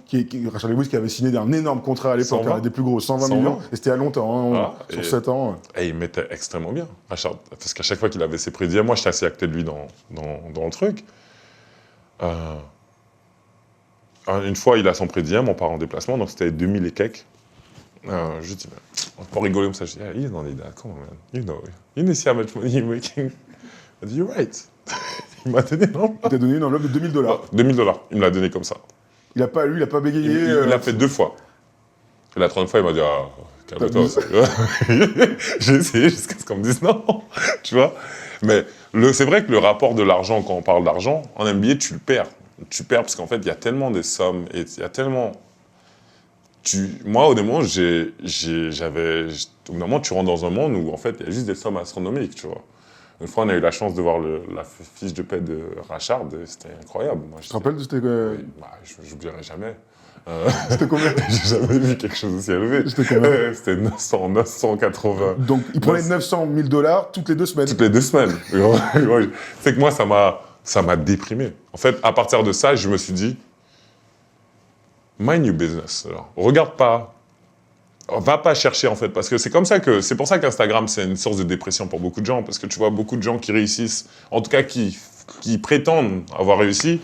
Rashard Lewis qui avait signé un énorme contrat à l'époque, un des plus gros, 120 millions, et c'était à longtemps, voilà, sur 7 ans. Et il mettait extrêmement bien, Rashard, parce qu'à chaque fois qu'il avait ses prédits, moi j'étais assez à côté de lui dans le truc. Une fois, il a son prédit, on part en déplacement, donc c'était 2000 et quelques. Je dis, on peut rigoler comme ça. Je dis, yeah, he's not that, come on, man. You see how much money you're making. Il dit, you're right. Il m'a donné l'enveloppe. Il t'a donné une enveloppe de $2000. $2000, il me l'a donné comme ça. Il a pas bégayé. Il l'a fait 2 fois. Et la troisième fois, il m'a dit, ah, calme-toi. J'ai essayé jusqu'à ce qu'on me dise non. Tu vois. Mais c'est vrai que le rapport de l'argent, quand on parle d'argent, en NBA, tu le perds. Tu perds parce qu'en fait, il y a tellement de sommes et il y a tellement. Moi, au moment, au moment, tu rentres dans un monde où, en fait, il y a juste des sommes astronomiques, tu vois. Une fois, on a eu la chance de voir la fiche de paie de Rashard, et c'était incroyable. Moi, Tu te rappelles, c'était oui, bah, je n'oublierai jamais. c'était combien? J'ai jamais vu quelque chose aussi élevé. C'était combien? C'était 900, 980. Donc, il prenait 900 000 $ toutes les 2 semaines. Toutes les 2 semaines. C'est que moi, ça m'a déprimé. En fait, à partir de ça, je me suis dit, mind your business. Alors, regarde pas, va pas chercher en fait, parce que c'est pour ça qu'Instagram c'est une source de dépression pour beaucoup de gens, parce que tu vois beaucoup de gens qui réussissent, en tout cas qui prétendent avoir réussi,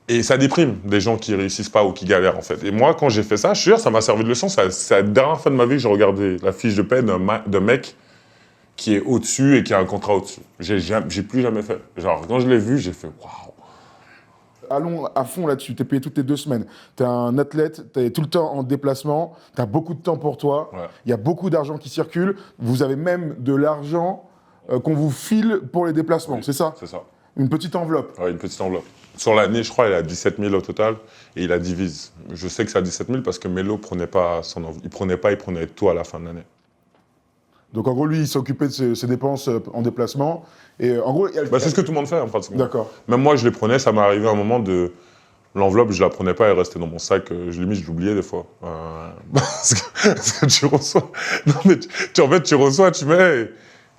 et ça déprime des gens qui réussissent pas ou qui galèrent en fait. Et moi, quand j'ai fait ça, je suis sûr, ça m'a servi de leçon. C'est la dernière fois de ma vie que j'ai regardé la fiche de paie d'un mec qui est au-dessus et qui a un contrat au-dessus. J'ai plus jamais fait. Genre, quand je l'ai vu, j'ai fait waouh. Allons à fond là-dessus. Tu es payé toutes les 2 semaines. Tu es un athlète, tu es tout le temps en déplacement, tu as beaucoup de temps pour toi, Ouais. il y a beaucoup d'argent qui circule. Vous avez même de l'argent qu'on vous file pour les déplacements, Oui, c'est ça? C'est ça. Une petite enveloppe. Ouais, une petite enveloppe. Sur l'année, je crois, il a 17 000 au total et il a divise. Je sais que c'est à 17 000 parce que Melo prenait pas son enveloppe. Il prenait tout à la fin de l'année. Donc en gros, lui, il s'occupait de ses dépenses en déplacement. Et en gros, Bah, c'est ce que tout le monde fait, hein, pratiquement. D'accord. Même moi, je les prenais, ça m'est arrivé à un moment de. L'enveloppe, je la prenais pas, elle restait dans mon sac. Limite, je l'oubliais des fois. Parce que tu reçois. Non, mais en fait, tu reçois, tu mets.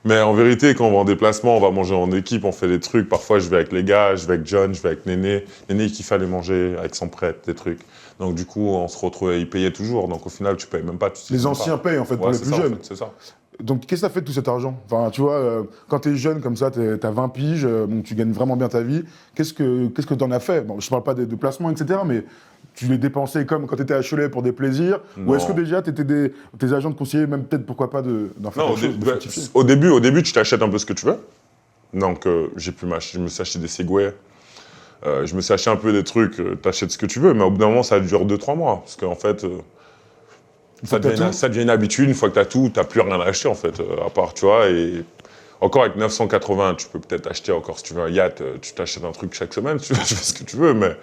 Mais en vérité, quand on va en déplacement, on va manger en équipe, on fait des trucs. Parfois, je vais avec les gars, je vais avec John, je vais avec Néné. Néné, il kiffait aller manger avec son prêtre, des trucs. Donc, du coup, on se retrouvait, il payait toujours. Donc, au final, tu payes même pas. Les anciens payent en fait pour Ouais, les c'est plus ça, en jeunes. fait, c'est ça. Donc qu'est-ce que ça fait de tout cet argent? Enfin, tu vois, quand tu es jeune comme ça, tu as 20 piges, donc tu gagnes vraiment bien ta vie. Qu'est-ce que tu en as fait? Bon, je parle pas de placements, etc., mais tu les dépensais comme quand tu étais à Cholet pour des plaisirs? Ou est-ce que Non. déjà tes agents te conseillaient même peut-être pourquoi pas d'en faire Non, quelque chose, de fructifier? au début, tu t'achètes un peu ce que tu veux. Donc, je me suis acheté des Segway. Je me suis acheté un peu des trucs, t'achètes ce que tu veux, mais au bout d'un moment, ça dure 2-3 mois. Parce qu'en fait, ça devient une habitude. Une fois que t'as tout, t'as plus rien à acheter, en fait, à part, tu vois. Et encore avec 980, tu peux peut-être acheter encore, si tu veux un yacht, tu t'achètes un truc chaque semaine, tu fais ce que tu veux. Mais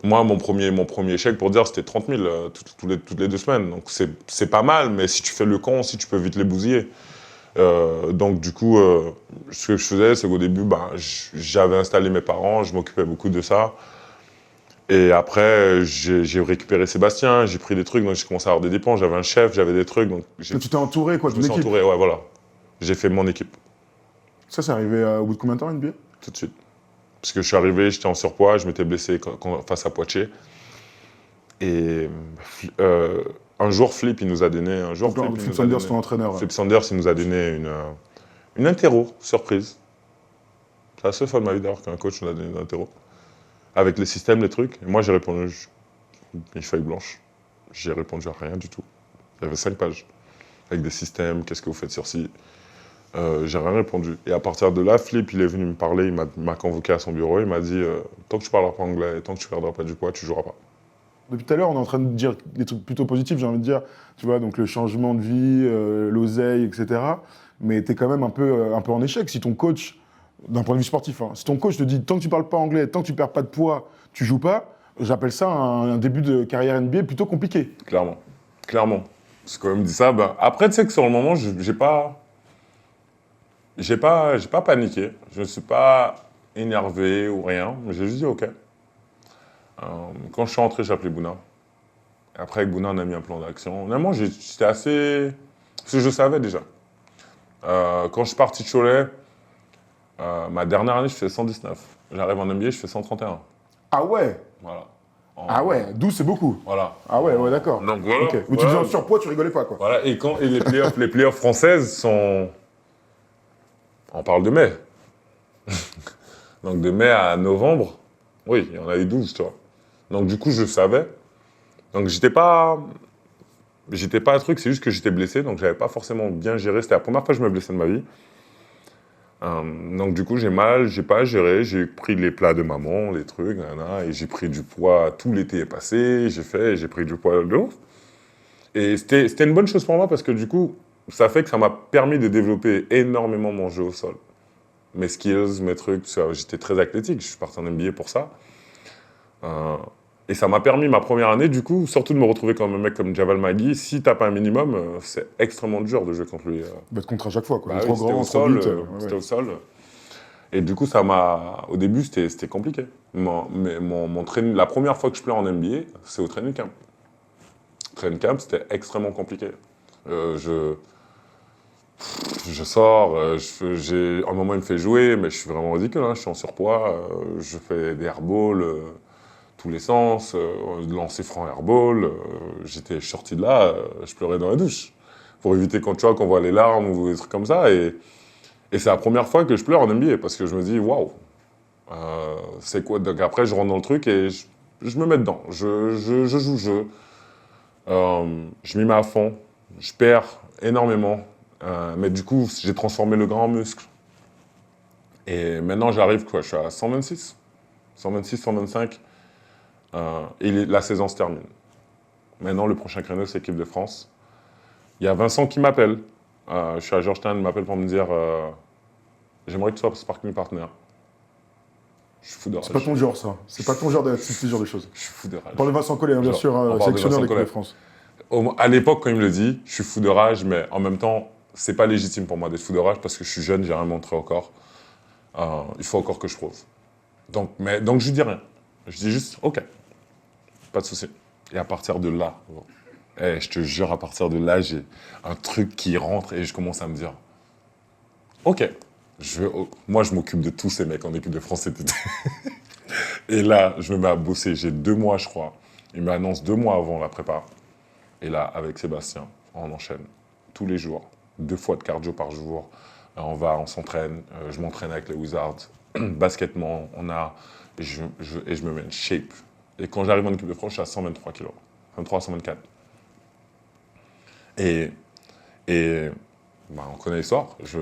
moi, mon premier chèque, pour dire, c'était 30 000 toutes les 2 semaines. Donc, c'est pas mal, mais si tu fais le con aussi, tu peux vite les bousiller. Donc du coup, ce que je faisais, c'est qu'au début, j'avais installé mes parents, je m'occupais beaucoup de ça. Et après, j'ai récupéré Sébastien, j'ai pris des trucs, donc j'ai commencé à avoir des dépenses, j'avais un chef, j'avais des trucs. Donc Tu t'es entouré quoi, je me d'une suis équipe. entouré, ouais, voilà. J'ai fait mon équipe, Ça, c'est arrivé au bout de combien de temps, NBA? tout de suite. Parce que je suis arrivé, j'étais en surpoids, je m'étais blessé face à Poitiers. Et un jour, Flip, il nous a donné... Flip Sanders, ton entraîneur. Ouais. Flip Sanders, il nous a donné une interro, surprise. C'est la seule fois de ma vie d'ailleurs qu'un coach nous a donné une interro. Avec les systèmes, les trucs. Et moi, j'ai répondu une feuille blanche. J'ai répondu à rien du tout. Il y avait 5 pages. Avec des systèmes, qu'est-ce que vous faites sur ci. J'ai rien répondu. Et à partir de là, Flip, il est venu me parler, il m'a convoqué à son bureau, il m'a dit tant que tu parleras pas anglais, tant que tu perdras pas du poids, tu joueras pas. Depuis tout à l'heure, on est en train de dire des trucs plutôt positifs, j'ai envie de dire. Tu vois, donc le changement de vie, l'oseille, etc. Mais tu es quand même un peu en échec. Si ton coach, d'un point de vue sportif, hein, si ton coach te dit tant que tu parles pas anglais, tant que tu perds pas de poids, tu joues pas, j'appelle ça un début de carrière NBA plutôt compliqué. Clairement. Clairement. Parce qu'on me dit ça, après, tu sais que sur le moment, j'ai pas paniqué. Je ne suis pas énervé ou rien. J'ai juste dit OK. Quand je suis rentré, j'ai appelé Bouna. Et après, avec Bouna, on a mis un plan d'action. Honnêtement, j'étais assez... Parce que je savais déjà. Quand je suis parti de Cholet, ma dernière année, je fais 119. J'arrive en NBA, je fais 131. Ah ouais? Voilà. Ah ouais, 12 c'est beaucoup. Voilà. Ah ouais, d'accord. Donc voilà. Ok. Mais tu faisais un surpoids, tu rigolais pas quoi. Voilà. Et les playoffs françaises sont... On parle de mai. Donc de mai à novembre, oui, il y en a eu 12, tu vois. Donc du coup, je savais. Donc j'étais pas un truc, c'est juste que j'étais blessé, donc j'avais pas forcément bien géré. C'était la première fois que je me blessais de ma vie. Donc du coup, j'ai pas géré, j'ai pris les plats de maman, les trucs, et j'ai pris du poids, tout l'été est passé, j'ai pris du poids de ouf. Et c'était une bonne chose pour moi parce que du coup, ça fait que ça m'a permis de développer énormément mon jeu au sol. Mes skills, mes trucs, j'étais très athlétique, je suis parti en NBA pour ça. Et ça m'a permis, ma première année, du coup, surtout de me retrouver comme un mec comme Javal Magui. Si t'as pas un minimum, c'est extrêmement dur de jouer contre lui. Battre contre à chaque fois, quoi. Bah Il est oui, trop grand, trop vite. c'était au sol. Et du coup, ça m'a. Au début, c'était compliqué. La première fois que je pleure en NBA, c'est au training camp. Training camp, c'était extrêmement compliqué. Je sors, à un moment il me fait jouer, mais je suis vraiment ridicule, hein, je suis en surpoids, je fais des airballs tous les sens, lancer franc airball, je suis sorti de là, je pleurais dans la douche. Pour éviter quand tu vois qu'on voit les larmes ou des trucs comme ça, et c'est la première fois que je pleure en NBA, parce que je me dis, waouh, c'est quoi? Donc après je rentre dans le truc et je me mets dedans, je joue le jeu, je m'y mets à fond, je perds énormément. Mais du coup, j'ai transformé le gras en muscle. Et maintenant, j'arrive, quoi, je suis à 126, 125. Et la saison se termine. Maintenant, le prochain créneau, c'est l'équipe de France. Il y a Vincent qui m'appelle. Je suis à Georgetown, il m'appelle pour me dire j'aimerais que tu sois sparring partner. Je suis fou de rage. C'est pas ton genre, ça. C'est pas ton genre d'être ce genre de choses. Je suis fou de rage. On parle de Vincent Collet, hein, bien sûr, sélectionneur de l'équipe de France. À l'époque, quand il me le dit, je suis fou de rage, mais en même temps, c'est pas légitime pour moi d'être fou de rage parce que je suis jeune, j'ai rien montré encore. Il faut encore que je prouve. Donc je dis rien. Je dis juste, ok, pas de souci. Et à partir de là, je te jure, à partir de là, j'ai un truc qui rentre et je commence à me dire, ok, moi je m'occupe de tous ces mecs en équipe de France cet été. Et là, je me mets à bosser. J'ai 2 mois, je crois. Il m'annonce 2 mois avant la prépa. Et là, avec Sébastien, on enchaîne tous les jours, 2 fois de cardio par jour. On s'entraîne, je m'entraîne avec les Wizards, basketement, et je me mets une shape. Et quand j'arrive en équipe de France, je suis à 123 kg, 123, 124. Et on connaît l'histoire, je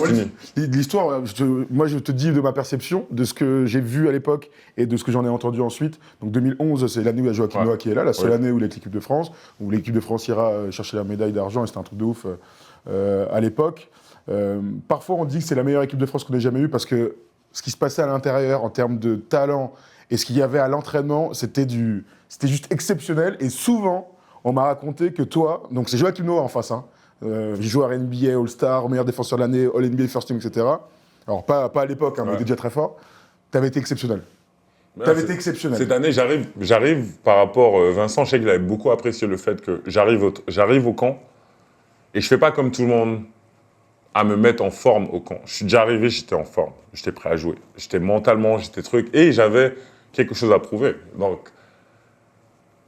finis. L'histoire, moi je te dis de ma perception, de ce que j'ai vu à l'époque et de ce que j'en ai entendu ensuite. Donc 2011, c'est l'année où il y a Joachim Noah qui est là, la seule année où il est avec l'équipe de France, où l'équipe de France ira chercher la médaille d'argent, et c'était un truc de ouf à l'époque. Parfois on dit que c'est la meilleure équipe de France qu'on ait jamais eue parce que ce qui se passait à l'intérieur en termes de talent et ce qu'il y avait à l'entraînement, c'était juste exceptionnel. Et souvent, on m'a raconté que toi, donc c'est Joachim Noah en face, hein, joueur NBA, All-Star, meilleur défenseur de l'année, All-NBA First Team, etc. Alors, pas à l'époque, hein, mais il était déjà très fort. Tu avais été exceptionnel. Cette année, j'arrive par rapport Vincent, je sais qu'il avait beaucoup apprécié le fait que j'arrive au camp et je fais pas comme tout le monde à me mettre en forme au camp. Je suis déjà arrivé, j'étais en forme, j'étais prêt à jouer. J'étais mentalement, j'étais truc et j'avais quelque chose à prouver. Donc,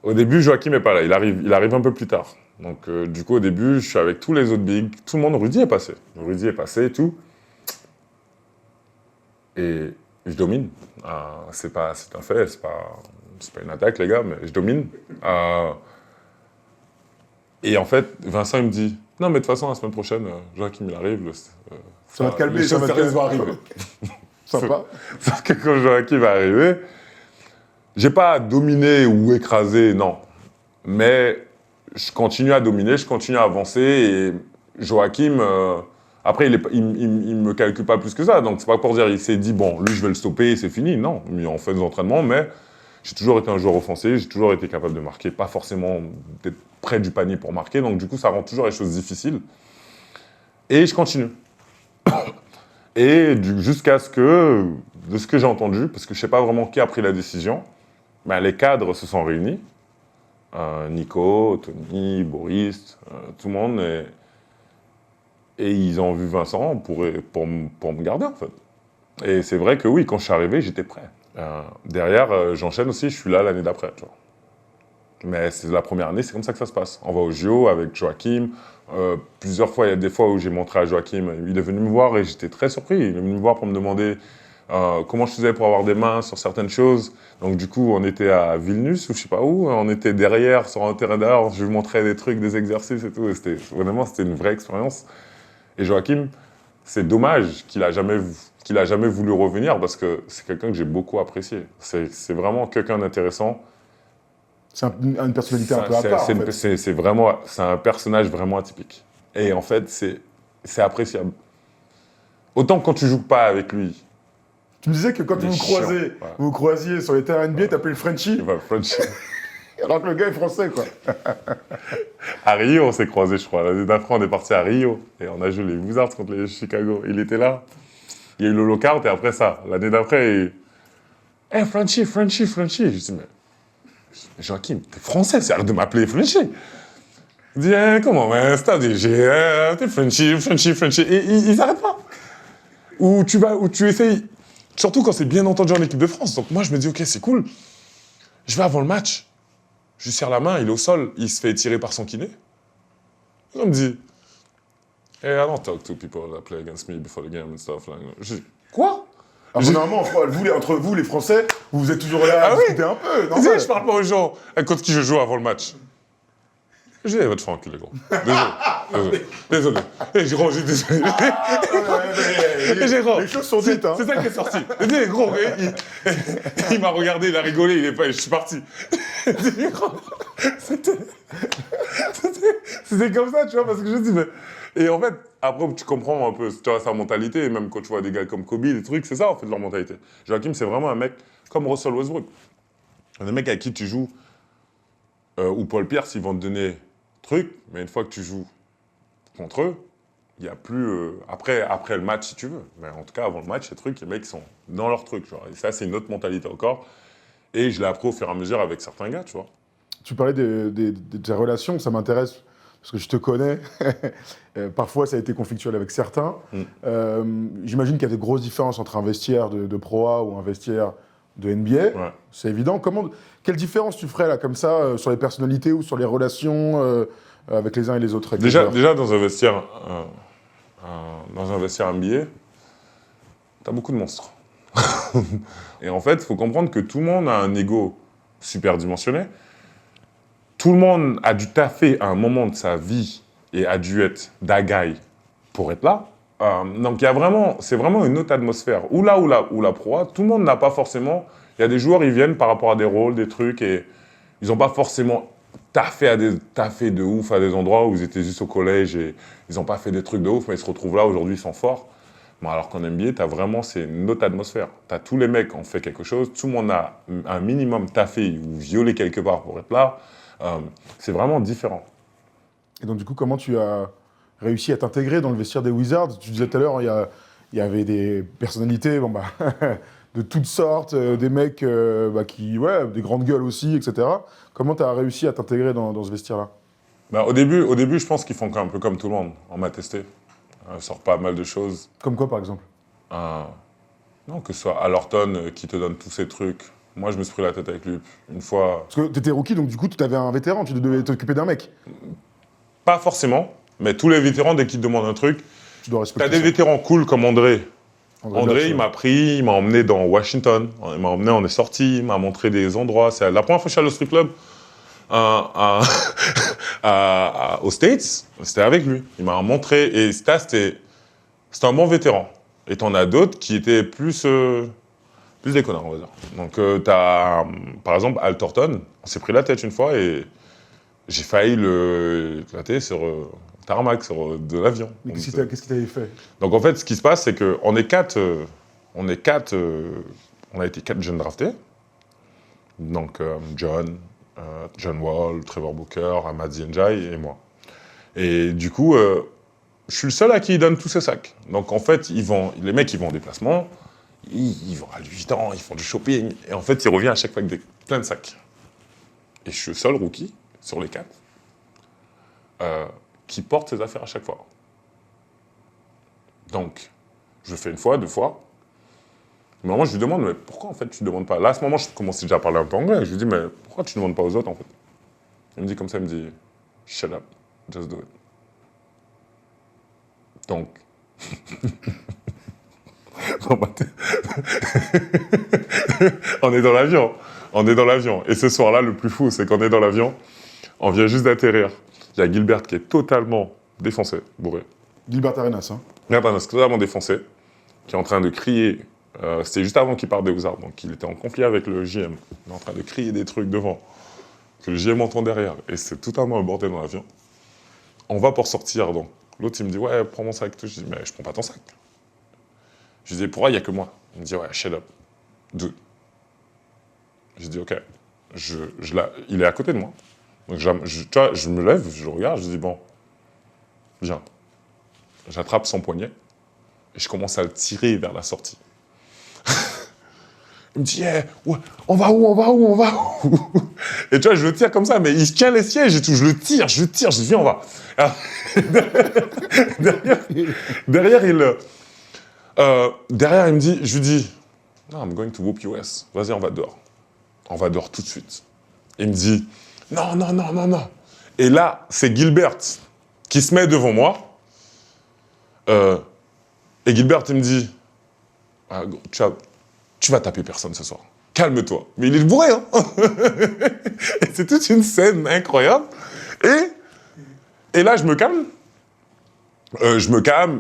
au début, Joachim n'est pas là, il arrive un peu plus tard. Donc, du coup, au début, je suis avec tous les autres bigs. Tout le monde, Rudy est passé. Rudy est passé et tout. Et je domine. C'est un fait, c'est pas une attaque, les gars, mais je domine. Et en fait, Vincent, il me dit, non, mais de toute façon, la semaine prochaine, Joachim, il arrive. Ça va te calmer, les choses sérieuses vont arriver. Sympa. Sauf que quand Joachim va arriver, j'ai pas dominé ou écrasé, non. Mais je continue à dominer, je continue à avancer et Joachim, après, il me calcule pas plus que ça. Donc, c'est pas pour dire, il s'est dit, bon, lui, je vais le stopper et c'est fini. Non, on fait des entraînements, mais j'ai toujours été un joueur offensif, j'ai toujours été capable de marquer, pas forcément d'être près du panier pour marquer. Donc, du coup, ça rend toujours les choses difficiles. Et je continue. Et jusqu'à ce que, de ce que j'ai entendu, parce que je sais pas vraiment qui a pris la décision, mais les cadres se sont réunis. Nico, Tony, Boris, tout le monde. Et ils ont vu Vincent pour me garder, en fait. Et c'est vrai que oui, quand je suis arrivé, j'étais prêt. Derrière, j'enchaîne aussi, je suis là l'année d'après, tu vois. Mais c'est la première année, c'est comme ça que ça se passe. On va au JO avec Joachim. Plusieurs fois, il y a des fois où j'ai montré à Joachim, il est venu me voir et j'étais très surpris. Il est venu me voir pour me demander comment je faisais pour avoir des mains sur certaines choses. Donc du coup, on était à Vilnius ou je sais pas où, on était derrière sur un terrain d'art, je lui montrais des trucs, des exercices et tout. Et c'était une vraie expérience. Et Joachim, c'est dommage qu'il a jamais voulu revenir parce que c'est quelqu'un que j'ai beaucoup apprécié. C'est vraiment quelqu'un d'intéressant. C'est une personnalité un peu à part. C'est un personnage vraiment atypique. Et en fait, c'est appréciable. Autant quand tu joues pas avec lui, Tu me disais que quand Il est vous chiant, ouais. vous croisiez sur les terrains NBA, t'appelais le Frenchie, Il va French. alors que le gars est français, quoi. À Rio, on s'est croisés, je crois. L'année d'après, on est parti à Rio. Et on a joué les Wizards contre les Chicago. Il était là. Il y a eu le lockout et après ça. L'année d'après, il... Hey, Frenchie. Je dis, mais Joachim, t'es français, c'est arrête de m'appeler Frenchie. Il dit, comment, mais t'es Frenchie. Et ils n'arrêtent pas. Ou tu essayes, surtout quand c'est bien entendu en équipe de France. Donc moi, je me dis, ok, c'est cool. Je vais avant le match. Je lui serre la main, il est au sol, il se fait tirer par son kiné. Il me dit, hey, I don't talk to people that play against me before the game and stuff. Je dis, quoi? Alors, généralement, entre vous, les Français, vous êtes toujours là à discuter un peu, Il dit, je parle pas aux gens contre qui je joue avant le match. Je dis, va te faire enculer, gros. Désolé. Et gros, j'ai désolé. Les choses sont dites, hein. C'est ça qui est sorti. Je dis, gros, il m'a regardé, il a rigolé, je suis parti. C'était comme ça, tu vois, parce que je dis, mais... Et en fait, après, tu comprends un peu, tu vois, sa mentalité, et même quand tu vois des gars comme Kobe, des trucs, c'est ça, en fait, leur mentalité. Joachim, c'est vraiment un mec comme Russell Westbrook. Un mec avec qui tu joues, ou Paul Pierce, ils vont te donner truc, mais une fois que tu joues contre eux, il n'y a plus... après le match, si tu veux. Mais en tout cas, avant le match, ces trucs, les mecs sont dans leur truc, genre. Et ça, c'est une autre mentalité encore. Et je l'ai appris au fur et à mesure avec certains gars, tu vois. Tu parlais de tes relations, ça m'intéresse, parce que je te connais. Parfois, ça a été conflictuel avec certains. J'imagine qu'il y a des grosses différences entre un vestiaire de Pro A ou un vestiaire de NBA. Ouais. C'est évident. Quelle différence tu ferais, là, comme ça, sur les personnalités ou sur les relations avec les uns et les autres? Déjà, dans un vestiaire NBA, t'as beaucoup de monstres. Et en fait, il faut comprendre que tout le monde a un ego super dimensionné. Tout le monde a dû taffer à un moment de sa vie et a dû être d'agaille pour être là. Donc c'est vraiment une autre atmosphère. Ou la proie, tout le monde n'a pas forcément... Il y a des joueurs, ils viennent par rapport à des rôles, des trucs, et ils n'ont pas forcément taffé de ouf à des endroits où ils étaient juste au collège et ils n'ont pas fait des trucs de ouf, mais ils se retrouvent là, aujourd'hui, ils sont forts. Bon, alors qu'en NBA, c'est une autre atmosphère. Tous les mecs ont fait quelque chose, tout le monde a un minimum taffé ou violé quelque part pour être là. C'est vraiment différent. Et donc, du coup, comment tu as réussi à t'intégrer dans le vestiaire des Wizards? Tu disais tout à l'heure, il y avait des personnalités de toutes sortes, des mecs des grandes gueules aussi, etc. Comment tu as réussi à t'intégrer dans ce vestiaire-là? Au début, je pense qu'ils font un peu comme tout le monde. On m'a testé. Ils sortent pas mal de choses. Comme quoi, par exemple? Non, que ce soit Al Horton qui te donne tous ces trucs. Moi, je me suis pris la tête avec lui une fois. Parce que tu étais rookie, donc du coup, tu avais un vétéran, tu devais t'occuper d'un mec. Pas forcément, mais tous les vétérans, dès qu'ils te demandent un truc, tu dois respecter t'as des vétérans cool comme André. André, il m'a pris, il m'a emmené dans Washington. Il m'a emmené, on est sorti, il m'a montré des endroits. C'est la première fois que je suis allé au strip club aux States, c'était avec lui. Il m'a montré, et c'était un bon vétéran. Et t'en as d'autres qui étaient plus des connards, on va dire. Donc, t'as, par exemple, Al Thornton, on s'est pris la tête une fois et j'ai failli le éclater sur tarmac, sur de l'avion. Mais qu'est-ce qu'il t'avait fait? Donc, en fait, ce qui se passe, c'est qu'on est quatre, on a été 4 jeunes draftés. Donc, John Wall, Trevor Booker, Ahmad Ndiaye et moi. Et du coup, je suis le seul à qui ils donnent tous ces sacs. Donc, en fait, les mecs, ils vont en déplacement. Ils vont à Louis Vuitton, ils font du shopping. Et en fait, il revient à chaque fois avec plein de sacs. Et je suis le seul rookie, sur les 4, qui porte ses affaires à chaque fois. Donc, je fais une fois, 2 fois. Mais moi, je lui demande, mais pourquoi en fait tu ne demandes pas? Là, à ce moment, je commençais déjà à parler un peu anglais. Je lui dis, mais pourquoi tu ne demandes pas aux autres en fait? Il me dit comme ça, il me dit, shut up, just do it. Donc... on est dans l'avion. Et ce soir-là, le plus fou, c'est qu'on est dans l'avion, on vient juste d'atterrir. Il y a Gilbert qui est totalement défoncé, bourré. Gilbert Arenas, hein? Gilbert Arenas, totalement défoncé, qui est en train de crier. C'était juste avant qu'il parte des Wizards, donc il était en conflit avec le GM. Il est en train de crier des trucs devant, que le GM entend derrière. Et c'est totalement un bordel dans l'avion. On va pour sortir, donc l'autre il me dit, ouais, prends mon sac. Je dis, mais je prends pas ton sac. Je lui dis, pourquoi il n'y a que moi? Il me dit, ouais, shut up, dude. Je dis, ok. Il est à côté de moi. Donc, tu vois, je me lève, je le regarde, je dis, bon, viens. J'attrape son poignet et je commence à le tirer vers la sortie. Il me dit, yeah, ouais, on va où? Et tu vois, je le tire comme ça, mais il tient les sièges et tout. Je le tire, je dis, viens, on va. Alors, derrière, derrière, il me dit, je lui dis, no, I'm going to whoop your ass. Vas-y, on va dehors. On va dehors tout de suite. Il me dit, non. Et là, c'est Gilbert qui se met devant moi. Et Gilbert, il me dit, ah, tu vas taper personne ce soir. Calme-toi. Mais il est bourré, hein. Et c'est toute une scène incroyable. Et là, je me calme. Et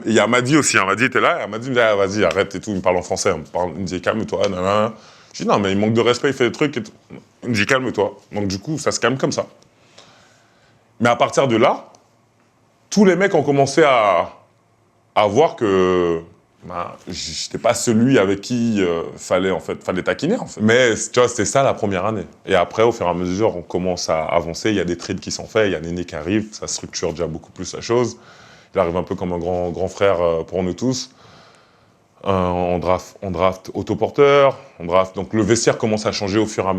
il y a Madi aussi. Madi était là. Et Madi me dit, ah, vas-y, arrête et tout. Il me parle en français. Il me dit, calme-toi. Nanana. Je dis, non, mais il manque de respect, il fait des trucs et tout. Il me dit, calme-toi. Donc, du coup, ça se calme comme ça. Mais à partir de là, tous les mecs ont commencé à voir que j'étais pas celui avec qui fallait taquiner, en fait. Mais tu vois, c'était ça la première année. Et après, au fur et à mesure, on commence à avancer. Il y a des trades qui sont faits. Il y a Néné qui arrive. Ça structure déjà beaucoup plus la chose. Il arrive un peu comme un grand frère pour nous tous. On draft autoporteur. Donc le vestiaire commence à changer au fur et à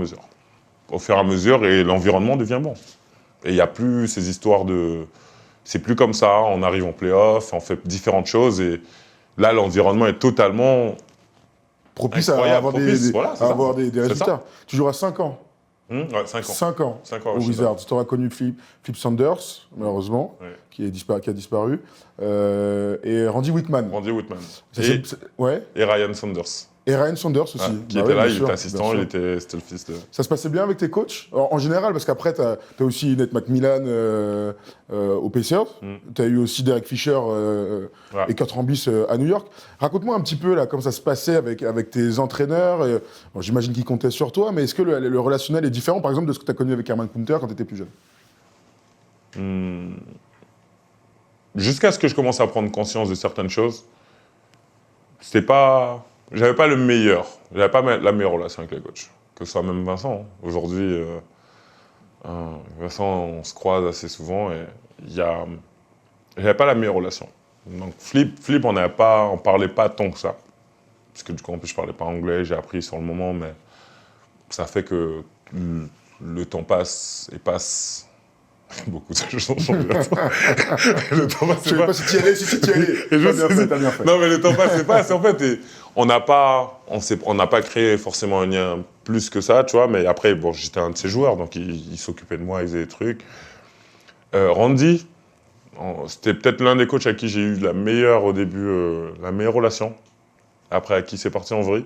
mesure. Et l'environnement devient bon. Et il n'y a plus ces histoires de... C'est plus comme ça, on arrive en play-off, on fait différentes choses et là, l'environnement est totalement propice à avoir des résultats. Tu joueras 5 ans. Ouais, 5 ans. 5 ans 5 ans au Wizards. Tu auras connu Flip Saunders, malheureusement, ouais. qui a disparu. Et Randy Whitman. Et Ryan Saunders. Et Ryan Saunders aussi. Qui était là, il était assistant, c'était le fils de... Ça se passait bien avec tes coachs, en général, parce qu'après, tu as aussi Nate McMillan aux Pacers, tu as eu aussi Derek Fisher et Kurt Rambis à New York. Raconte-moi un petit peu là, comment ça se passait avec tes entraîneurs. Bon, j'imagine qu'ils comptaient sur toi, mais est-ce que le relationnel est différent, par exemple, de ce que tu as connu avec Herman Kunter quand tu étais plus jeune? Jusqu'à ce que je commence à prendre conscience de certaines choses, c'était pas... J'avais pas la meilleure relation avec les coachs. Que ce soit même Vincent. Aujourd'hui, Vincent, on se croise assez souvent et j'avais pas la meilleure relation. Donc Flip, on parlait pas tant que ça. Parce que du coup, en plus, je parlais pas anglais, j'ai appris sur le moment, mais ça fait que le temps passe et passe. Beaucoup de choses ont changé. Le temps passe. Je sais pas si tu y allais, si tu y allais. T'as bien fait. Non, mais le temps passe et passe. En fait, on n'a pas créé forcément un lien plus que ça, tu vois. Mais après, bon, j'étais un de ses joueurs, donc il s'occupait de moi, il faisait des trucs. Randy, c'était peut-être l'un des coachs à qui j'ai eu la meilleure au début, la meilleure relation. Après, à qui c'est parti en vrille.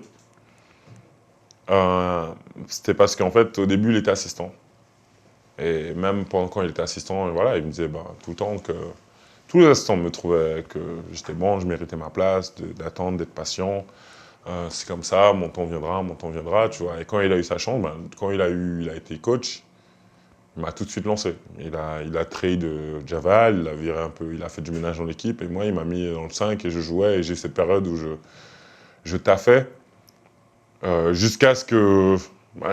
C'était parce qu'en fait, au début, il était assistant. Et même quand il était assistant, voilà, il me disait tout le temps que tous les assistants me trouvaient que j'étais bon, je méritais ma place, d'attendre, d'être patient. C'est comme ça, mon temps viendra, tu vois. Et quand il a eu sa chance, quand il a été coach, il m'a tout de suite lancé. Il a trade Javal, il a viré un peu, il a fait du ménage dans l'équipe, et moi, il m'a mis dans le 5 et je jouais, et j'ai cette période où je taffais, jusqu'à ce que...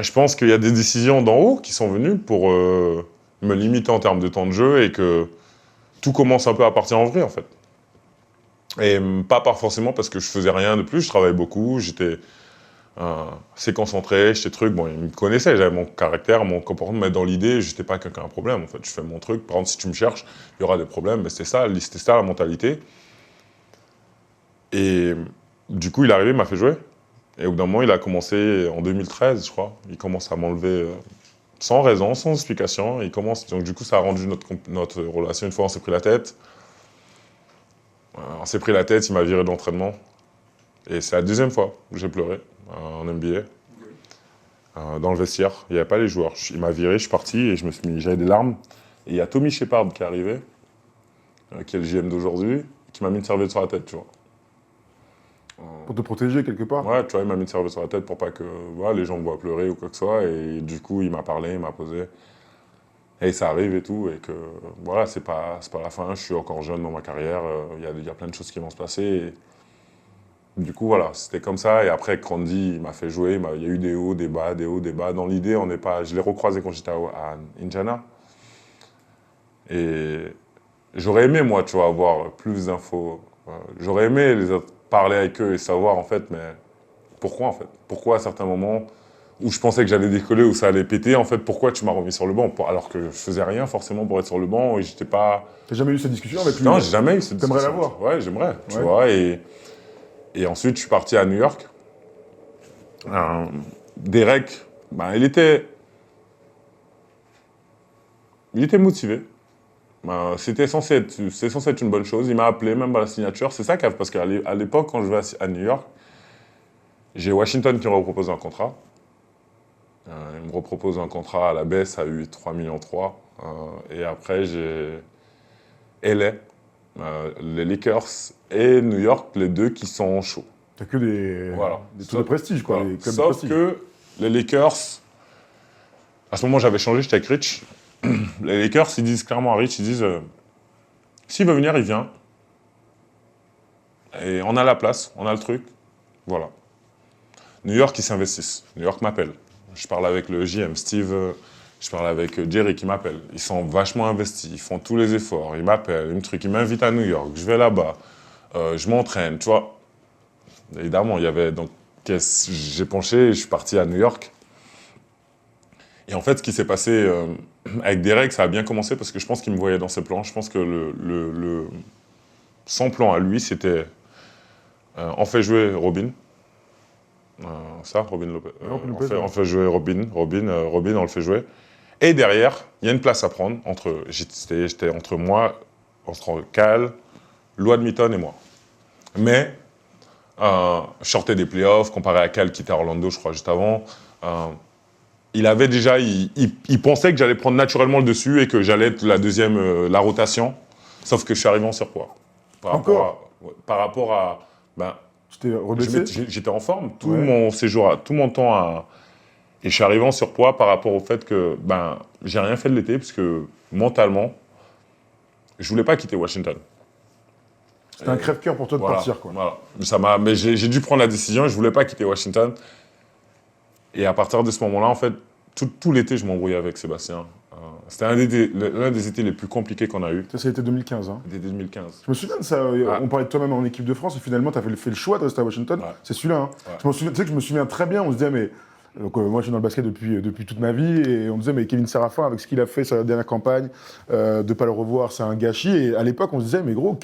je pense qu'il y a des décisions d'en haut qui sont venues pour me limiter en termes de temps de jeu et que tout commence un peu à partir en vrille, en fait. Et pas forcément parce que je faisais rien de plus, je travaillais beaucoup, j'étais assez concentré, j'étais truc. Bon, ils me connaissaient, j'avais mon caractère, mon comportement, mais dans l'idée, j'étais pas quelqu'un à problème, en fait. Je fais mon truc, par exemple, si tu me cherches, il y aura des problèmes, mais c'était ça la mentalité. Et du coup, il est arrivé, il m'a fait jouer. Et au bout d'un moment, il a commencé, en 2013, je crois, il commence à m'enlever sans raison, sans explication. Donc du coup, ça a rendu notre relation. Une fois, on s'est pris la tête. Il m'a viré de l'entraînement. Et c'est la deuxième fois que j'ai pleuré en NBA. Dans le vestiaire, il n'y avait pas les joueurs. Il m'a viré, je suis parti et j'avais des larmes. Et il y a Tommy Shepard qui est arrivé, qui est le GM d'aujourd'hui, qui m'a mis une serviette sur la tête, tu vois. Pour te protéger quelque part. Ouais, tu vois, il m'a mis une serviette sur la tête pour pas que les gens me voient pleurer ou quoi que ce soit. Et du coup, il m'a parlé, il m'a posé. Et ça arrive et tout. Et que voilà, c'est pas la fin. Je suis encore jeune dans ma carrière. Il y a plein de choses qui vont se passer. Du coup, voilà, c'était comme ça. Et après, Randy, il m'a fait jouer. Il y a eu des hauts, des bas, des hauts, des bas. Dans l'idée, on n'est pas... Je l'ai recroisé quand j'étais à Indiana. Et j'aurais aimé, moi, tu vois, avoir plus d'infos. J'aurais aimé parler avec eux et savoir, en fait, mais pourquoi, en fait? Pourquoi, à certains moments où je pensais que j'allais décoller, où ça allait péter, en fait, pourquoi tu m'as remis sur le banc? Alors que je faisais rien, forcément, pour être sur le banc et j'étais pas... T'as jamais eu cette discussion avec lui? Non, j'ai jamais eu cette discussion. T'aimerais l'avoir? Ouais, j'aimerais, tu Ouais. vois. Et ensuite, je suis parti à New York. Derek, ben, il était motivé. Ben, c'était censé être une bonne chose. Il m'a appelé, même à la signature. C'est ça, parce qu'à l'époque, quand je vais à New York, j'ai Washington qui me repropose un contrat. Il me repropose un contrat à la baisse à 3,3 millions. Et après, j'ai LA, les Lakers et New York, les deux qui sont chauds. T'as que des trucs de prestige, quoi. Voilà. Des clubs de Sauf prestige. que les Lakers, à ce moment j'avais changé, j'étais avec Rich. Les Lakers, ils disent clairement à Rich, ils disent s'il veut venir, il vient. Et on a la place, on a le truc. Voilà. New York, ils s'investissent. New York m'appelle. Je parle avec le GM, Steve, je parle avec Jerry qui m'appelle. Ils sont vachement investis, ils font tous les efforts. Ils m'appellent, ils m'invitent à New York, je vais là-bas, je m'entraîne, tu vois. Évidemment, il y avait donc j'ai penché, je suis parti à New York. Et en fait, ce qui s'est passé avec Derek, ça a bien commencé parce que je pense qu'il me voyait dans ses plans. Je pense que son plan à lui, c'était on fait jouer Robin. Robin Lopez. On fait jouer Robin, on le fait jouer. Et derrière, il y a une place à prendre j'étais entre moi, entre Cal, Lou Admitton et moi. Mais je sortais des playoffs, comparé à Cal qui était à Orlando, je crois, juste avant. Il avait déjà, il pensait que j'allais prendre naturellement le dessus et que j'allais être la deuxième, la rotation. Sauf que je suis arrivé en surpoids. Par rapport à Tu t'es rebaissé? j'étais en forme, tout Ouais. mon séjour, tout mon temps et je suis arrivé en surpoids par rapport au fait que j'ai rien fait de l'été parce que mentalement, je voulais pas quitter Washington. C'était un crève-cœur pour toi de partir, quoi. Voilà. Mais j'ai dû prendre la décision et je voulais pas quitter Washington. Et à partir de ce moment-là, en fait, tout l'été, je m'embrouillais avec Sébastien. C'était l'un des étés les plus compliqués qu'on a eu. Ça a été 2015, hein. Dès 2015. Je me souviens de ça, on parlait de toi-même en équipe de France, et finalement, tu as fait le choix de rester à Washington. Ouais. C'est celui-là, hein. Ouais. Tu sais que je me souviens très bien, on se disait, mais... Donc, moi, je suis dans le basket depuis toute ma vie, et on disait, mais Kevin Serafin, avec ce qu'il a fait sur la dernière campagne, de ne pas le revoir, c'est un gâchis. Et à l'époque, on se disait, mais gros,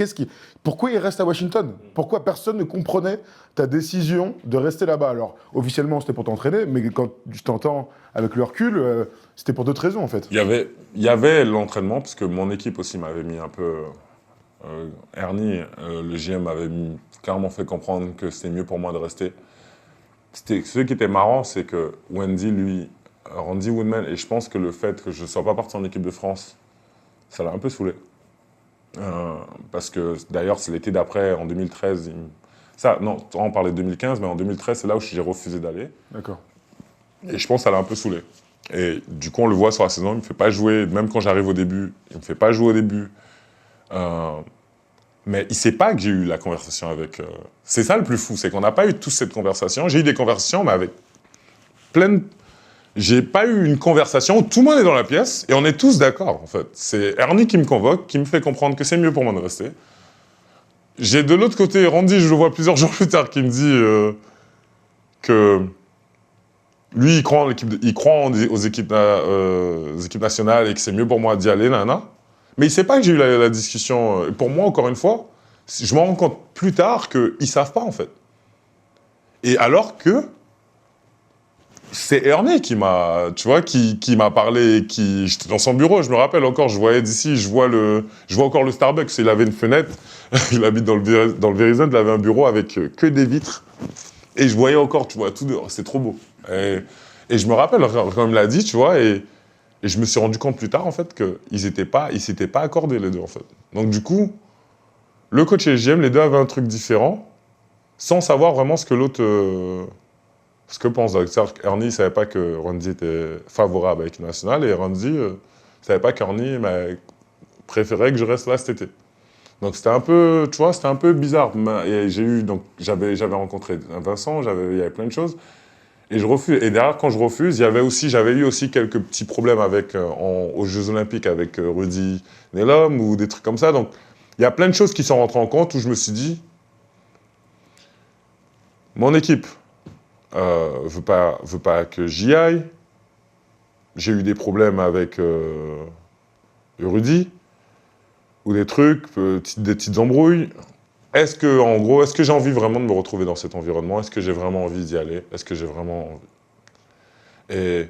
pourquoi il reste à Washington? Pourquoi personne ne comprenait ta décision de rester là-bas? Alors, officiellement, c'était pour t'entraîner, mais quand je t'entends avec le recul, c'était pour d'autres raisons, en fait. Il y avait l'entraînement, parce que mon équipe aussi m'avait mis un peu... Ernie, le GM, m'avait clairement fait comprendre que c'était mieux pour moi de rester. Ce qui était marrant, c'est que Randy Woodman, et je pense que le fait que je ne sois pas parti en équipe de France, ça l'a un peu saoulé. Parce que d'ailleurs, c'est l'été d'après, en 2013. On parlait de 2015, mais en 2013, c'est là où j'ai refusé d'aller. D'accord. Et je pense que ça l'a un peu saoulé. Et du coup, on le voit sur la saison, il ne me fait pas jouer, même quand j'arrive au début, il ne me fait pas jouer au début. Mais il ne sait pas que j'ai eu la conversation avec... C'est ça le plus fou, c'est qu'on n'a pas eu tous cette conversation. J'ai eu des conversations, mais avec J'ai pas eu une conversation où tout le monde est dans la pièce et on est tous d'accord, en fait. C'est Ernie qui me convoque, qui me fait comprendre que c'est mieux pour moi de rester. J'ai de l'autre côté Randy, je le vois plusieurs jours plus tard, qui me dit que lui, il croit aux équipes nationales et que c'est mieux pour moi d'y aller, là. Mais il sait pas que j'ai eu la discussion. Pour moi, encore une fois, je me rends compte plus tard qu'ils savent pas, en fait. Et alors que c'est Ernie qui m'a parlé, j'étais dans son bureau, je me rappelle encore, je voyais d'ici, je vois encore le Starbucks, il avait une fenêtre, il habite dans le Verizon, il avait un bureau avec que des vitres, et je voyais encore, tu vois, tout dehors, c'est trop beau. Et je me rappelle, quand il me l'a dit, tu vois, et je me suis rendu compte plus tard, en fait, qu'ils s'étaient pas accordés, les deux, en fait. Donc du coup, le coach et le GM, les deux avaient un truc différent, sans savoir vraiment ce que l'autre... ce que pense. Ernie ne savait pas que Randy était favorable à l'équipe nationale et Randy ne savait pas qu'Ernie préférait que je reste là cet été. Donc c'était un peu, tu vois, c'était un peu bizarre. Et j'avais rencontré Vincent, il y avait plein de choses. Et je refuse. Et derrière, quand je refuse, j'avais eu aussi quelques petits problèmes aux Jeux Olympiques avec Rudy Nelom ou des trucs comme ça. Donc il y a plein de choses qui sont rentrées en compte où je me suis dit, mon équipe veut pas que j'y aille. J'ai eu des problèmes avec Rudy ou des trucs, des petites embrouilles. En gros, est-ce que j'ai envie vraiment de me retrouver dans cet environnement? Est-ce que j'ai vraiment envie d'y aller? Est-ce que j'ai vraiment envie? Et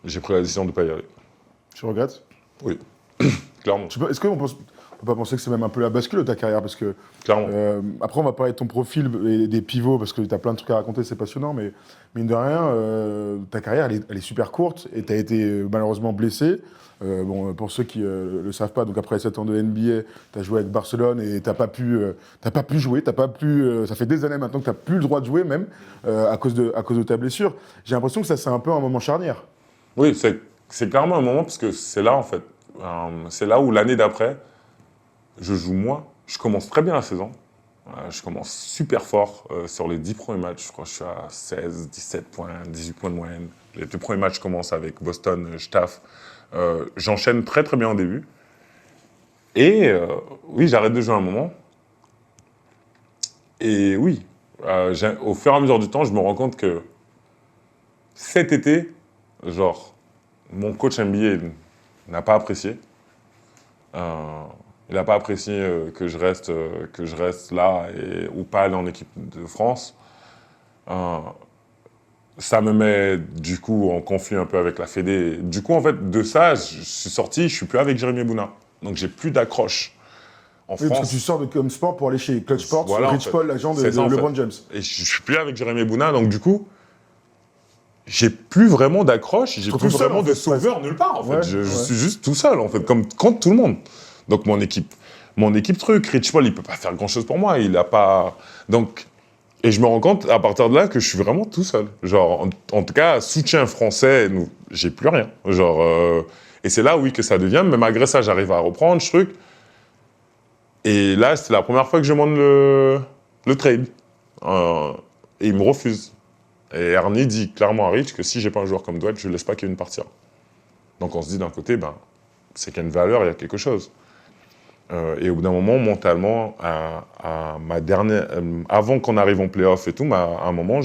j'ai pris la décision de ne pas y aller. Tu regrettes? Oui, clairement. Est-ce qu'on peut pas penser que c'est même un peu la bascule de ta carrière? Parce que, Clairement. après, on va parler de ton profil et des pivots, parce que tu as plein de trucs à raconter, c'est passionnant, mais mine de rien, ta carrière, elle est super courte et tu as été malheureusement blessé. Bon, pour ceux qui ne le savent pas, donc après 7 ans de NBA, tu as joué avec Barcelone et tu n'as pas pu jouer. Ça fait des années maintenant que tu n'as plus le droit de jouer, même, à cause de ta blessure. J'ai l'impression que ça, c'est un peu un moment charnière. Oui, c'est clairement un moment parce que c'est là, en fait. C'est là où l'année d'après, je joue moins. Je commence très bien la saison. Je commence super fort sur les 10 premiers matchs. Je crois que je suis à 16, 17 points, 18 points de moyenne. Les 2 premiers matchs commencent avec Boston, je taffe. J'enchaîne très très bien au début. Et oui, j'arrête de jouer un moment. Et oui, au fur et à mesure du temps, je me rends compte que cet été, genre, mon coach NBA n'a pas apprécié. Il n'a pas apprécié que je reste là ou pas aller en équipe de France. Ça me met du coup en conflit un peu avec la Fédé. Du coup, en fait, de ça, je suis sorti, je suis plus avec Jérémy Bouna. Donc, j'ai plus d'accroche en Oui, France. parce que tu sors de Com Sport pour aller chez Clutch Sports, Voilà, Rich Paul, l'agent de C'est ça, en LeBron fait. James. Et je suis plus avec Jérémy Bouna, donc du coup, j'ai plus vraiment d'accroche, j'ai te plus retrouves seul, vraiment en de fait, sauveur nulle part, en fait. Ouais, Je ouais. suis juste tout seul, en fait, comme contre tout le monde. Donc mon équipe truc, Rich Paul, il peut pas faire grand-chose pour moi, il a pas... Donc, et je me rends compte, à partir de là, que je suis vraiment tout seul. Genre, en tout cas, soutien français, j'ai plus rien. Genre, et c'est là, oui, que ça devient, mais malgré ça, j'arrive à reprendre, ce truc. Et là, c'est la première fois que je demande le trade. Et il me refuse. Et Ernie dit clairement à Rich que si j'ai pas un joueur comme Dwight, je ne laisse pas Kevin partir. Donc on se dit d'un côté, ben, c'est qu'il y a une valeur, il y a quelque chose. Et au bout d'un moment, mentalement, avant qu'on arrive en playoff et tout, à un moment,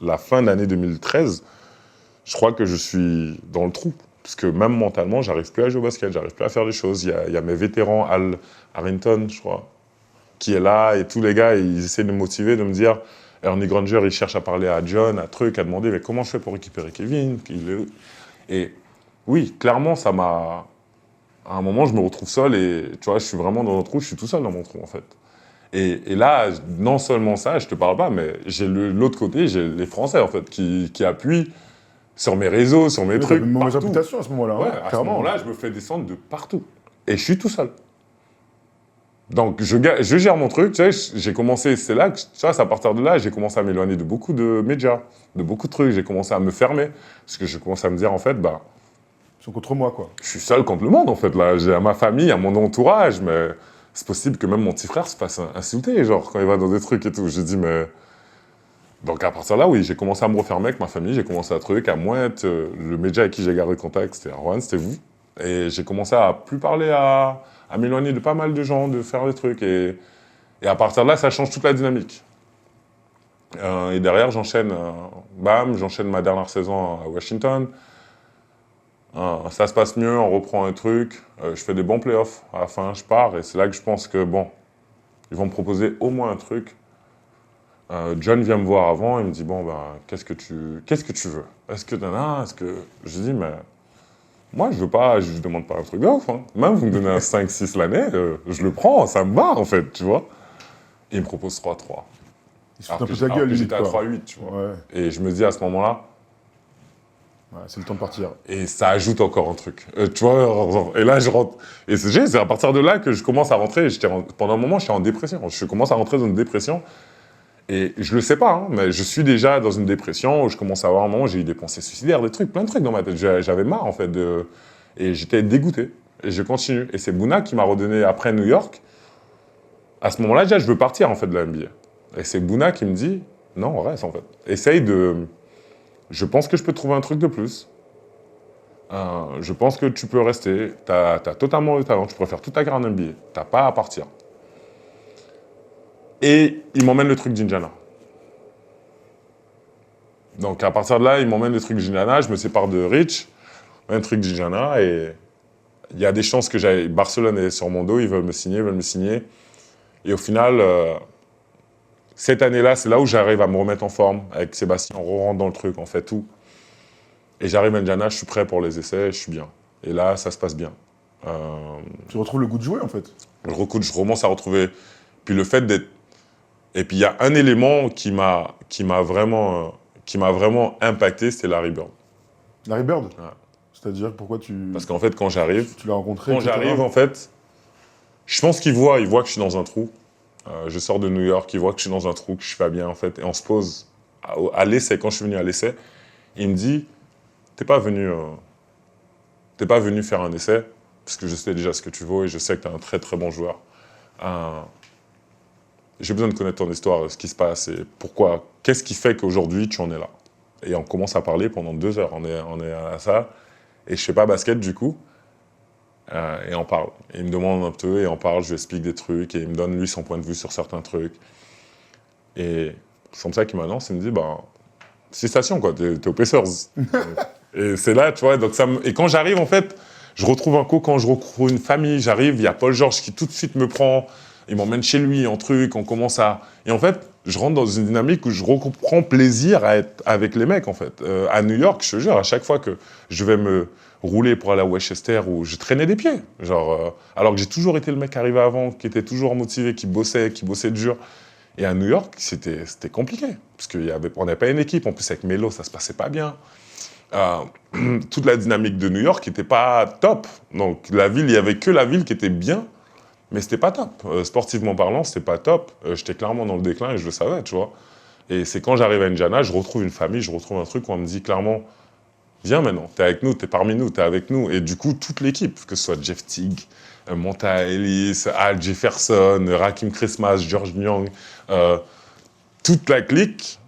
la fin de l'année 2013, je crois que je suis dans le trou. Parce que même mentalement, j'arrive plus à jouer au basket, j'arrive plus à faire des choses. Il y a mes vétérans, Al Harrington, je crois, qui est là, et tous les gars, ils essaient de me motiver, de me dire, Ernie Granger, il cherche à parler à John, à truc, à demander, mais comment je fais pour récupérer Kevin? Et oui, clairement, ça m'a... À un moment, je me retrouve seul et, tu vois, je suis vraiment dans un trou, je suis tout seul dans mon trou, en fait. Et là, non seulement ça, je te parle pas, mais j'ai l'autre côté, j'ai les Français, en fait, qui appuient sur mes réseaux, sur mes Mais t'as trucs, une mauvaise partout. réputation à ce moment-là. Ouais, hein, à ce clairement. moment-là, je me fais descendre de partout. Et je suis tout seul. Donc, je gère mon truc, tu sais, j'ai commencé, c'est là, que, tu vois, c'est à partir de là, j'ai commencé à m'éloigner de beaucoup de médias, de beaucoup de trucs, j'ai commencé à me fermer, parce que je commençais à me dire, en fait, bah, Ils sont contre moi, quoi. je suis seul contre le monde, en fait, là, j'ai ma famille, à mon entourage, mais c'est possible que même mon petit frère se fasse insulter, genre, quand il va dans des trucs et tout, j'ai dit, mais... Donc, à partir de là, oui, j'ai commencé à me refermer avec ma famille, j'ai commencé à truc, à moins être, le média avec qui j'ai gardé contact, c'était Erwan, c'était vous, et j'ai commencé à plus parler à m'éloigner de pas mal de gens, de faire des trucs. Et à partir de là, ça change toute la dynamique. Et derrière, j'enchaîne ma dernière saison à Washington. Ça se passe mieux, on reprend un truc. Je fais des bons playoffs. À la fin, je pars. Et c'est là que je pense que, bon, ils vont me proposer au moins un truc. John vient me voir avant. Il me dit, bon, ben, qu'est-ce que tu veux? Est-ce que je dis, mais... Moi, je demande pas un truc de ouf. Hein. Même vous me donnez un 5-6 l'année, je le prends, ça me va, en fait, tu vois. Et il me propose 3-3. Ils se foutent un peu de la gueule, limite, j'étais à quoi. 3-8, tu vois. Ouais. Et je me dis à ce moment-là, Ouais, c'est le temps de partir. et ça ajoute encore un truc. Tu vois, et là, je rentre. Et c'est à partir de là que je commence à rentrer. Pendant un moment, j'étais en dépression. Je commence à rentrer dans une dépression. Et je le sais pas, hein, mais je suis déjà dans une dépression où je commence à avoir un moment où j'ai eu des pensées suicidaires, des trucs, plein de trucs dans ma tête. J'avais marre, en fait, et j'étais dégoûté. Et je continue. Et c'est Bouna qui m'a redonné, après New York, à ce moment-là, déjà, je veux partir, en fait, de la NBA. Et c'est Bouna qui me dit, non, reste, en fait. Essaye de... Je pense que je peux trouver un truc de plus. Je pense que tu peux rester. T'as totalement le talent. Tu pourrais faire toute ta carrière en NBA. T'as pas à partir. Et il m'emmène le truc d'Indiana. Donc, à partir de là, il m'emmène le truc d'Indiana. Je me sépare de Rich. Un truc d'Indiana. Et il y a des chances que j'aille... Barcelone est sur mon dos. Ils veulent me signer. Et au final... cette année-là, c'est là où j'arrive à me remettre en forme avec Sébastien. On rentre dans le truc, on fait tout. Et j'arrive à Indiana, je suis prêt pour les essais, je suis bien. Et là, ça se passe bien. Tu retrouves le goût de jouer, en fait. Je commence à retrouver... Puis le fait d'être... Et puis il y a un élément qui m'a vraiment impacté, c'était Larry Bird. Larry Bird. Ouais. C'est-à-dire, pourquoi tu... Parce qu'en fait, quand j'arrive... Tu l'as rencontré, Quand etc. j'arrive, en fait, je pense qu'il voit que je suis dans un trou. Je sors de New York, il voit que je suis dans un trou, que je suis pas bien, en fait. Et on se pose à l'essai, quand je suis venu à l'essai, il me dit, t'es pas venu faire un essai, parce que je sais déjà ce que tu vaux et je sais que tu es un très très bon joueur. J'ai besoin de connaître ton histoire, ce qui se passe et pourquoi, qu'est-ce qui fait qu'aujourd'hui tu en es là. Et on commence à parler pendant 2 heures, on est à ça, et je fais pas basket du coup, et on parle. Et il me demande un peu, et on parle, je lui explique des trucs, et il me donne lui son point de vue sur certains trucs. Et c'est comme ça qu'il m'annonce, il me dit, bah, félicitations quoi, t'es aux Pacers. Et c'est là, tu vois, donc et quand j'arrive, en fait, je retrouve un cocon, je retrouve une famille, j'arrive, il y a Paul George qui tout de suite me prend, il m'emmène chez lui, en truc, on commence à... Et en fait, je rentre dans une dynamique où je reprends plaisir à être avec les mecs, en fait. À New York, je te jure, à chaque fois que je vais me rouler pour aller à Westchester, où je traînais des pieds, genre... alors que j'ai toujours été le mec arrivé avant, qui était toujours motivé, qui bossait dur. Et à New York, c'était compliqué, parce qu'on n'avait pas une équipe, en plus avec Melo, ça se passait pas bien. Toute la dynamique de New York n'était pas top. Donc la ville, il n'y avait que la ville qui était bien, mais c'était pas top. Sportivement parlant, c'était pas top. J'étais clairement dans le déclin et je le savais, tu vois. Et c'est quand j'arrive à Indiana, je retrouve une famille, je retrouve un truc où on me dit clairement, viens maintenant, t'es avec nous, t'es parmi nous, t'es avec nous. Et du coup, toute l'équipe, que ce soit Jeff Teague, Monta Ellis, Al Jefferson, Rakim Christmas, George Young, toute la clique,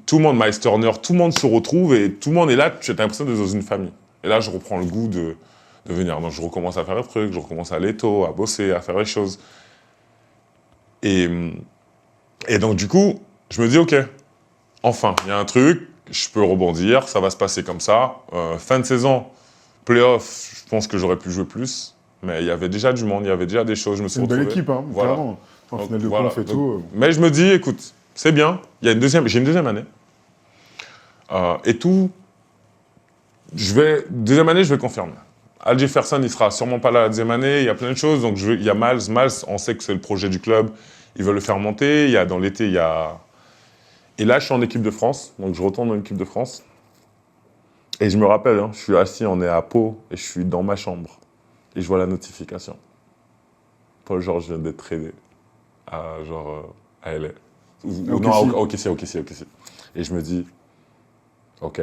tout le monde, Miles Turner, tout le monde se retrouve et tout le monde est là, tu as l'impression d'être dans une famille. Et là, je reprends le goût de venir. Donc, je recommence à faire des trucs, je recommence à aller tôt, à bosser, à faire les choses. Et donc, du coup, je me dis, OK, enfin, il y a un truc, je peux rebondir, ça va se passer comme ça. Fin de saison, playoff, je pense que j'aurais pu jouer plus. Mais il y avait déjà du monde, il y avait déjà des choses, je me suis retrouvé. C'est une belle équipe, hein, voilà. clairement. En finale de voilà. conf et tout. Mais je me dis, écoute, c'est bien, j'ai une deuxième année. Et tout, deuxième année, je vais confirmer. Al Jefferson, il sera sûrement pas là la deuxième année, il y a plein de choses. Donc il y a Miles, on sait que c'est le projet du club, ils veulent le faire monter. Dans l'été, il y a... Et là, je suis en équipe de France, donc je retourne dans l'équipe de France. Et je me rappelle, je suis assis, on est à Pau, et je suis dans ma chambre. Et je vois la notification. Paul George vient d'être tradé à LA. Non, OKC. Et je me dis, OK.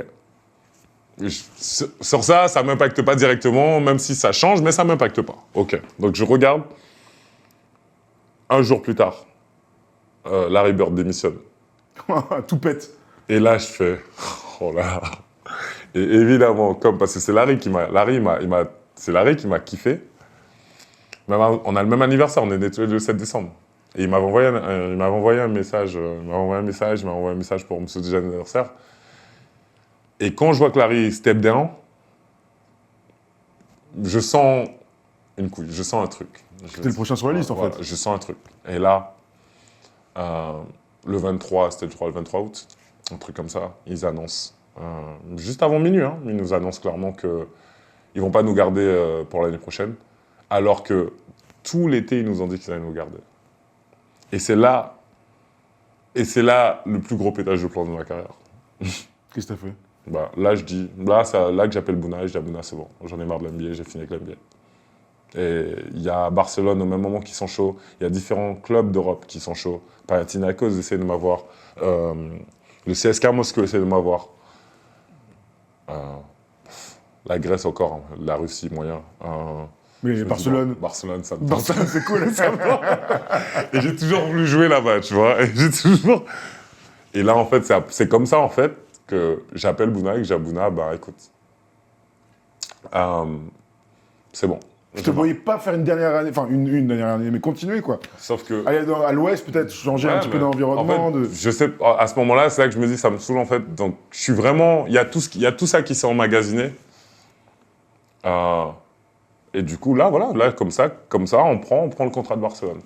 Sur ça ne m'impacte pas directement, même si ça change, mais ça ne m'impacte pas. OK. Donc je regarde. Un jour plus tard, Larry Bird démissionne. Tout pète. Et là, je fais, oh là. Et évidemment, parce que c'est Larry qui m'a kiffé. On a le même anniversaire, on est nés tous les deux le 7 décembre. Et il m'avait envoyé un message pour me souhaiter l'anniversaire. Et quand je vois que Larry step down, je sens une couille, je sens un truc. C'était le prochain sur la liste, en fait. Je sens un truc. Et là, le 23, c'était je crois le 23 août, un truc comme ça, ils annoncent, juste avant minuit, ils nous annoncent clairement qu'ils ne vont pas nous garder pour l'année prochaine, alors que tout l'été, ils nous ont dit qu'ils allaient nous garder. Et c'est là le plus gros pétage de plomb de ma carrière. Qu'est-ce que t'as fait? Là, c'est là que j'appelle Bouna et je dis à Bouna, c'est bon, j'en ai marre de l'NBA, j'ai fini avec l'NBA. Et il y a Barcelone au même moment qui sont chauds, il y a différents clubs d'Europe qui sont chauds. Panathinaikos essaie de m'avoir, le CSKA Moscou essaie de m'avoir, la Grèce encore, la Russie moyen. Mais Je me dis, Barcelone. bon, Barcelone, ça me tente. Barcelone, c'est cool. Ça me tente. Et j'ai toujours voulu jouer là-bas, tu vois. Et là, en fait, c'est comme ça, en fait, que j'appelle Bouna et que j'ai Bouna, bah écoute, c'est bon. Je te voyais pas faire une dernière année, enfin une dernière année, mais continuer quoi. Sauf que. Aller à l'ouest, peut-être changer un petit peu d'environnement. En fait, je sais, à ce moment-là, c'est là que je me dis, ça me saoule en fait. Donc, je suis vraiment. Il y a tout ça qui s'est emmagasiné. Et du coup, là, voilà, là, comme ça, on prend le contrat de Barcelone.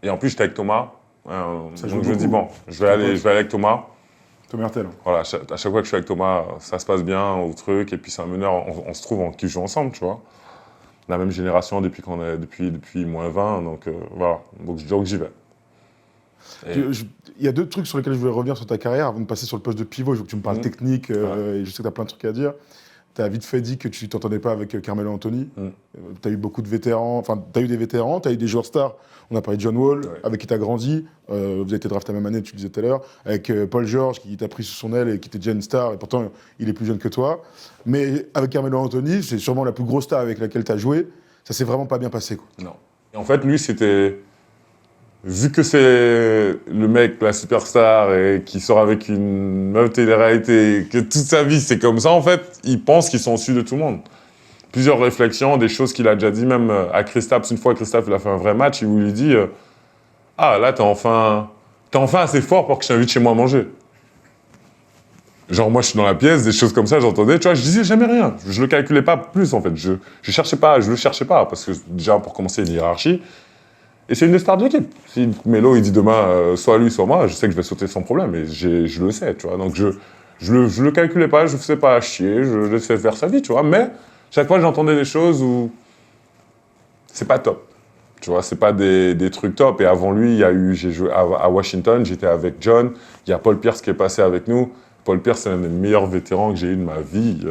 Et en plus, j'étais avec Thomas. Donc, je me dis, bon, je vais aller avec Thomas. Thomas Hertel. Voilà, à chaque fois que je suis avec Thomas, ça se passe bien au truc. Et puis, c'est un meneur, on se trouve, on joue ensemble, tu vois. La même génération depuis moins 20, donc voilà, donc j'y vais. Il y a deux trucs sur lesquels je voulais revenir sur ta carrière avant de passer sur le poste de pivot. Je veux que tu me parles technique et je sais que tu as plein de trucs à dire. Tu as vite fait dit que tu t'entendais pas avec Carmelo Anthony. Tu as eu beaucoup de vétérans, enfin, tu as eu des vétérans, tu as eu des joueurs stars. On a parlé de John Wall, avec qui tu as grandi. Vous avez été drafté la même année, tu le disais tout à l'heure. Avec Paul George, qui t'a pris sous son aile et qui était déjà une star, et pourtant, il est plus jeune que toi. Mais avec Carmelo Anthony, c'est sûrement la plus grosse star avec laquelle tu as joué. Ça s'est vraiment pas bien passé, quoi. Non. Et en fait, lui, c'était... Vu que c'est le mec, la superstar, et qui sort avec une meuf télé-réalité, que toute sa vie, c'est comme ça, en fait, il pense qu'ils sont au-dessus de tout le monde. Plusieurs réflexions, des choses qu'il a déjà dit, même à Kristaps. Une fois, Kristaps, il a fait un vrai match, où il lui dit ah, là, t'es enfin assez fort pour que je t'invite chez moi à manger. Genre, moi, je suis dans la pièce, des choses comme ça, j'entendais, tu vois, je disais jamais rien. Je le calculais pas plus, en fait. Je le cherchais pas, parce que déjà, pour commencer, une hiérarchie. Et c'est une des stars de l'équipe. Si Melo, il dit demain, soit lui, soit moi, je sais que je vais sauter sans problème, et je le sais, tu vois. Donc, je le calculais pas, je le faisais pas chier, je le laissais faire sa vie, tu vois. Mais, chaque fois, j'entendais des choses où c'est pas top. Tu vois, c'est pas des trucs top. Et avant lui, j'ai joué à Washington, j'étais avec John, il y a Paul Pierce qui est passé avec nous. Paul Pierce, c'est l'un des meilleurs vétérans que j'ai eu de ma vie.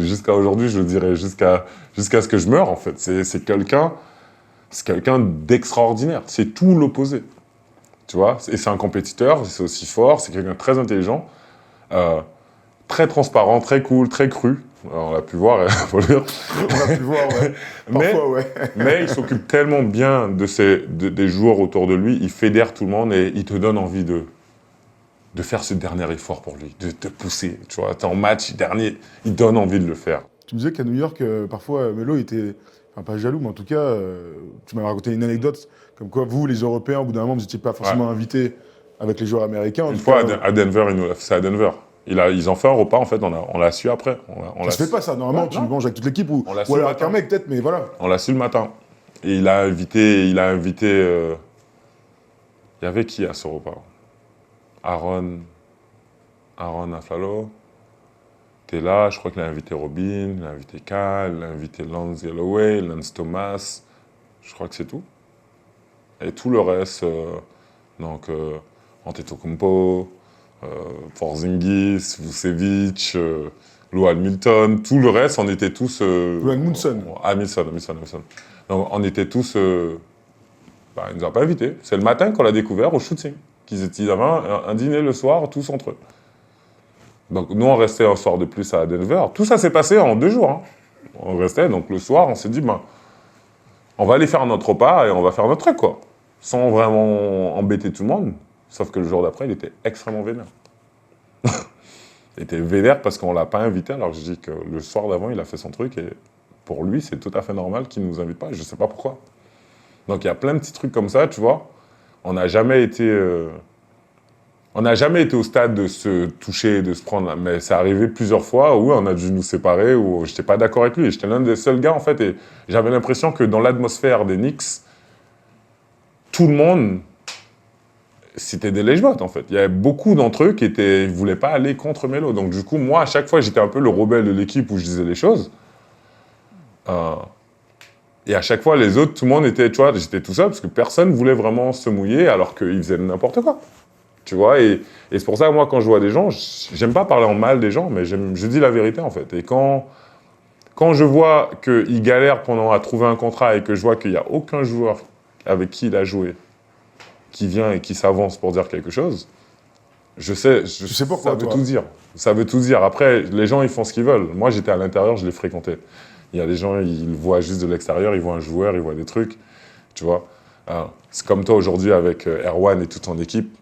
Jusqu'à aujourd'hui, je le dirais, jusqu'à ce que je meure, en fait. C'est quelqu'un d'extraordinaire. C'est tout l'opposé. Tu vois, et c'est un compétiteur, c'est aussi fort, c'est quelqu'un de très intelligent, très transparent, très cool, très cru. Alors, on l'a pu voir, faut le dire. On l'a pu voir, ouais. Parfois, ouais. Mais il s'occupe tellement bien des joueurs autour de lui, il fédère tout le monde et il te donne envie de faire ce dernier effort pour lui, de te pousser. Tu vois, t'es en match dernier, il donne envie de le faire. Tu me disais qu'à New York, parfois, Melo était, enfin pas jaloux, mais en tout cas, tu m'avais raconté une anecdote, comme quoi vous, les Européens, au bout d'un moment, vous n'étiez pas forcément invités avec les joueurs américains. Une fois, à Denver, il nous l'a fait ça à Denver. Ils ont fait un repas, en fait, on l'a su après. Ça se fait pas, ça. Normalement, tu manges avec toute l'équipe ou alors avec un mec, peut-être, mais voilà. On l'a su le matin. Et il a invité... Il y avait qui à ce repas? Aaron Aflalo. T'es là, je crois qu'il a invité Robin, il a invité Cal, il a invité Lance Galloway, Lance Thomas. Je crois que c'est tout. Et tout le reste, Antetokounmpo, Porzingis, Vucevic, Lou Hamilton, tout le reste, on était tous... Lou Hamilton. Hamilton. Donc on était tous... ils nous ont pas invités. C'est le matin qu'on l'a découvert au shooting. Ils avaient un dîner le soir, tous entre eux. Donc nous, on restait un soir de plus à Denver. Tout ça s'est passé en 2 jours. Hein. On restait, donc le soir, on s'est dit, on va aller faire notre repas et on va faire notre truc, quoi. Sans vraiment embêter tout le monde. Sauf que le jour d'après, il était extrêmement vénère. Il était vénère parce qu'on ne l'a pas invité, alors je dis que le soir d'avant, il a fait son truc et pour lui, c'est tout à fait normal qu'il ne nous invite pas. Je ne sais pas pourquoi. Donc il y a plein de petits trucs comme ça, tu vois. On n'a jamais été au stade de se toucher, de se prendre, mais c'est arrivé plusieurs fois où on a dû nous séparer, où j'étais pas d'accord avec lui. J'étais l'un des seuls gars, en fait, et j'avais l'impression que dans l'atmosphère des Knicks, tout le monde, c'était des lèche-bottes, en fait. Il y avait beaucoup d'entre eux qui voulaient pas aller contre Melo. Donc du coup, moi, à chaque fois, j'étais un peu le rebelle de l'équipe où je disais les choses. Et à chaque fois, les autres, tout le monde était, tu vois, j'étais tout seul parce que personne voulait vraiment se mouiller alors qu'ils faisaient n'importe quoi. Tu vois, et c'est pour ça que moi, quand je vois des gens, j'aime pas parler en mal des gens, mais je dis la vérité, en fait. Et quand je vois qu'ils galèrent à trouver un contrat et que je vois qu'il n'y a aucun joueur avec qui il a joué qui vient et qui s'avance pour dire quelque chose, je sais pourquoi, ça veut tout dire. Ça veut tout dire. Après, les gens, ils font ce qu'ils veulent. Moi, j'étais à l'intérieur, je les fréquentais. Il y a des gens, ils le voient juste de l'extérieur, ils voient un joueur, ils voient des trucs, tu vois. C'est comme toi aujourd'hui avec Erwan et toute ton équipe.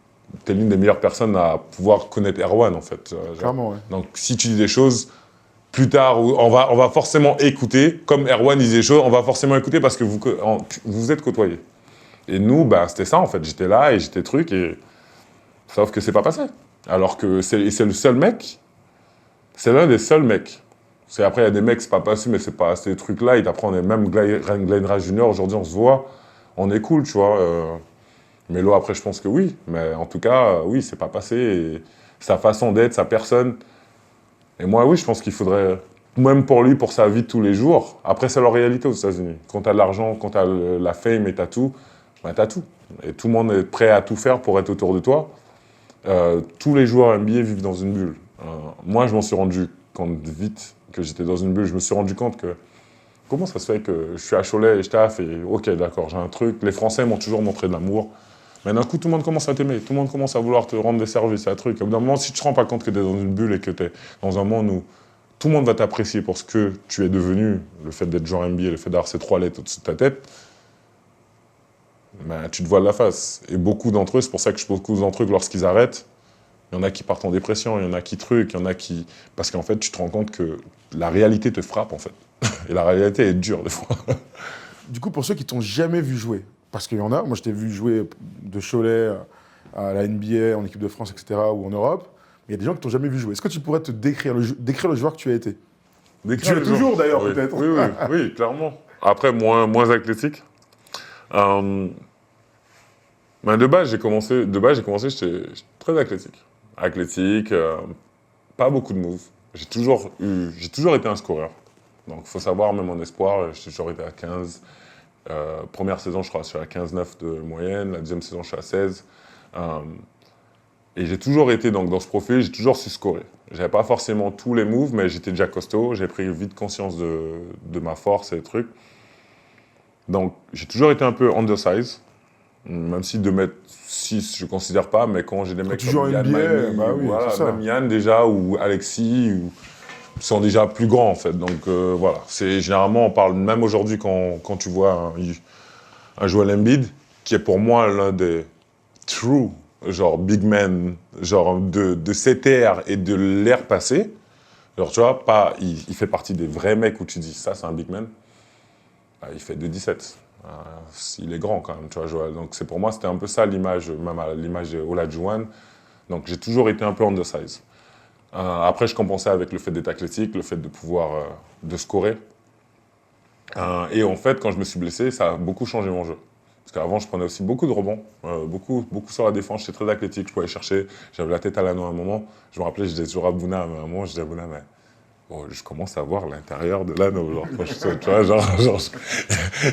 Tu es l'une des meilleures personnes à pouvoir connaître Erwan, en fait. Genre. Clairement, ouais. Donc, si tu dis des choses, plus tard, on va forcément écouter. Comme Erwan disait des choses, on va forcément écouter parce que vous vous êtes côtoyés. Et nous, bah, c'était ça, en fait. J'étais là et j'étais truc, et... sauf que c'est pas passé. Alors que c'est le seul mec, c'est l'un des seuls mecs. Après, il y a des mecs, c'est pas passé, mais c'est pas ces trucs-là. Ils t'apprennent, même Glenn Rice Jr., aujourd'hui, on se voit, on est cool, tu vois. Melo, après, je pense que oui. Mais en tout cas, oui, c'est pas passé. Et sa façon d'être, sa personne. Et moi, oui, je pense qu'il faudrait, même pour lui, pour sa vie de tous les jours, après, c'est leur réalité aux États-Unis. Quand t'as de l'argent, quand t'as la fame et t'as tout, ben, t'as tout. Et tout le monde est prêt à tout faire pour être autour de toi. Tous les joueurs NBA vivent dans une bulle. Moi, je m'en suis rendu compte vite que j'étais dans une bulle. Je me suis rendu compte que comment ça se fait que je suis à Cholet et je taffe et ok, d'accord, j'ai un truc. Les Français m'ont toujours montré de l'amour. Mais d'un coup, tout le monde commence à t'aimer. Tout le monde commence à vouloir te rendre des services, un truc. Au bout d'un moment, si tu ne te rends pas compte que tu es dans une bulle et que tu es dans un monde où tout le monde va t'apprécier pour ce que tu es devenu, le fait d'être joueur NBA, le fait d'avoir ces 3 lettres au-dessus de ta tête, ben, tu te voiles la face. Et beaucoup d'entre eux, c'est pour ça que beaucoup d'entre eux, lorsqu'ils arrêtent, il y en a qui partent en dépression, il y en a qui truc, il y en a qui... Parce qu'en fait, tu te rends compte que la réalité te frappe, en fait. Et la réalité est dure, des fois. Du coup, pour ceux qui t'ont jamais vu jouer, parce qu'il y en a, moi je t'ai vu jouer de Cholet à la NBA, en équipe de France, etc., ou en Europe, mais il y a des gens qui t'ont jamais vu jouer. Est-ce que tu pourrais te décrire décrire le joueur que tu as été? Tu es toujours d'ailleurs, oui. peut-être. Oui, oui, oui, clairement. Après, moins athlétique. Ben de base, j'étais très athlétique. Athlétique, pas beaucoup de moves. J'ai toujours été un scoreur. Donc, il faut savoir, même en espoir, j'ai toujours été à 15. Première saison, je crois, je suis à 15,9 de moyenne. La deuxième saison, je suis à 16. Et j'ai toujours été donc, dans ce profil, j'ai toujours su scorer. J'avais pas forcément tous les moves, mais j'étais déjà costaud. J'ai pris vite conscience de ma force et des trucs. Donc, j'ai toujours été un peu undersize. Même si 2,6 m, je ne considère pas, mais quand j'ai des mecs tu joues en comme Yann NBA, Maïmi, bah oui, voilà, c'est ça. même Yann déjà, ou Alexis, sont déjà plus grands en fait. Donc voilà, généralement on parle, même aujourd'hui quand tu vois un Joel Embiid, qui est pour moi l'un des true, genre big men, genre de cette ère et de l'ère passée. Genre tu vois, il fait partie des vrais mecs où tu dis ça c'est un big man. Bah, il fait 2,17. Il est grand quand même, tu vois, Joël. Donc c'est pour moi, c'était un peu ça l'image, même à l'image de Olajuwon. Donc j'ai toujours été un peu undersize. Après, je compensais avec le fait d'être athlétique, le fait de pouvoir de scorer. Et en fait, quand je me suis blessé, ça a beaucoup changé mon jeu. Parce qu'avant, je prenais aussi beaucoup de rebonds, beaucoup sur la défense. J'étais très athlétique, je pouvais chercher. J'avais la tête à l'anneau à un moment. Je me rappelais, je disais toujours à Bouna, à un moment, je disais à Bouna, mais bon, je commence à voir l'intérieur de l'anneau. Genre, quand tu vois, tu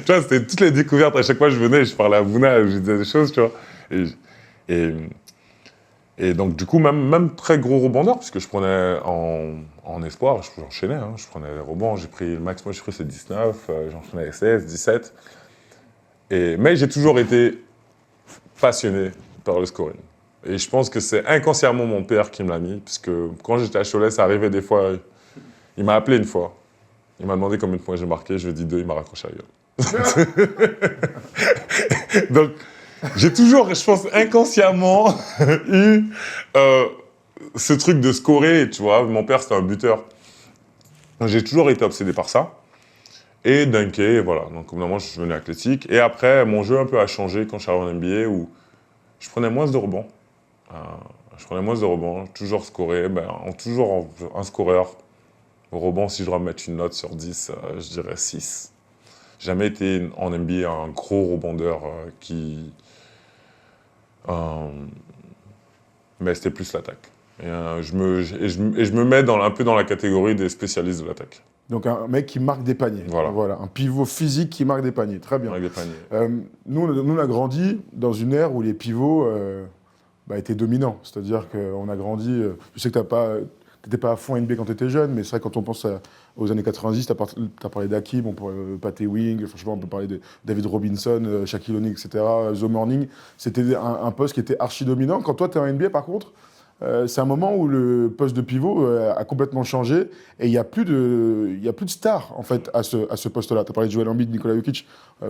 vois, c'était toutes les découvertes. À chaque fois, je venais, je parlais à Bouna, je disais des choses, tu vois. Et, et donc, du coup, même très gros rebondeur, puisque je prenais en espoir, j'enchaînais, hein, je prenais les rebonds. J'ai pris le max, moi, je crois que c'est 19, j'enchaînais 16, 17. Mais j'ai toujours été passionné par le scoring. Et je pense que c'est inconsciemment mon père qui me l'a mis, puisque quand j'étais à Cholet, ça arrivait des fois. Il m'a appelé une fois. Il m'a demandé combien de points j'ai marqué. Je lui ai dit 2, il m'a raccroché la gueule. Donc, j'ai toujours, je pense, inconsciemment eu ce truc de scorer, tu vois. Mon père, c'était un buteur. Donc, j'ai toujours été obsédé par ça. Et dunker, voilà. Donc, au bout d'un moment, je suis devenu athlétique. Et après, mon jeu un peu a changé quand je suis arrivé en NBA, où je prenais moins de rebonds. Toujours scoré. Toujours un scoreur. Au rebond, si je dois mettre une note sur 10, je dirais 6. J'ai jamais été en NBA un gros rebondeur mais c'était plus l'attaque. Et je me mets un peu dans la catégorie des spécialistes de l'attaque. Donc un mec qui marque des paniers. Voilà. Un pivot physique qui marque des paniers. Très bien. Avec des paniers. Nous, on a grandi dans une ère où les pivots étaient dominants. C'est-à-dire qu'on a grandi... je sais que tu n'étais pas à fond NBA quand tu étais jeune, mais c'est vrai quand on pense aux années 90, tu as parlé d'Hakim, on peut Patty Wing, franchement, on peut parler de David Robinson, Shaquille O'Neal, etc., The Morning. C'était un poste qui était archi dominant. Quand toi, tu es en NBA, par contre, c'est un moment où le poste de pivot a complètement changé et il n'y a plus de stars en fait à ce poste-là. Tu as parlé de Joel Embiid, Nikola Jokic,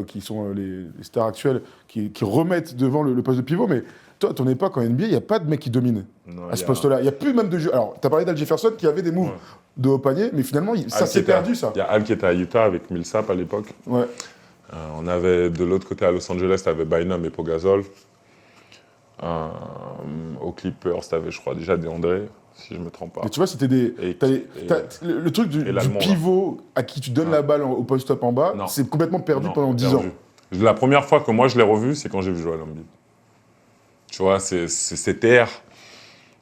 qui sont les stars actuelles, qui remettent devant le poste de pivot, mais toi, à ton époque en NBA, il n'y a pas de mec qui domine Non, à ce poste-là. Il n'y a plus même de jeu. Alors, tu as parlé d'Al Jefferson qui avait des moves de haut panier, mais finalement, ça s'est perdu, ça. Il y a Al qui était à Utah avec Millsap à l'époque. Ouais. On avait de l'autre côté à Los Angeles, tu avais Bynum et Pogazol. Aux Clippers, tu avais, je crois, déjà DeAndre, si je ne me trompe pas. Mais tu vois, c'était des. Le truc du pivot à qui tu donnes la balle au post-up en bas, c'est complètement perdu pendant 10 ans. La première fois que moi je l'ai revu, c'est quand j'ai vu Joel Embiid. Tu vois, c'est cette ère.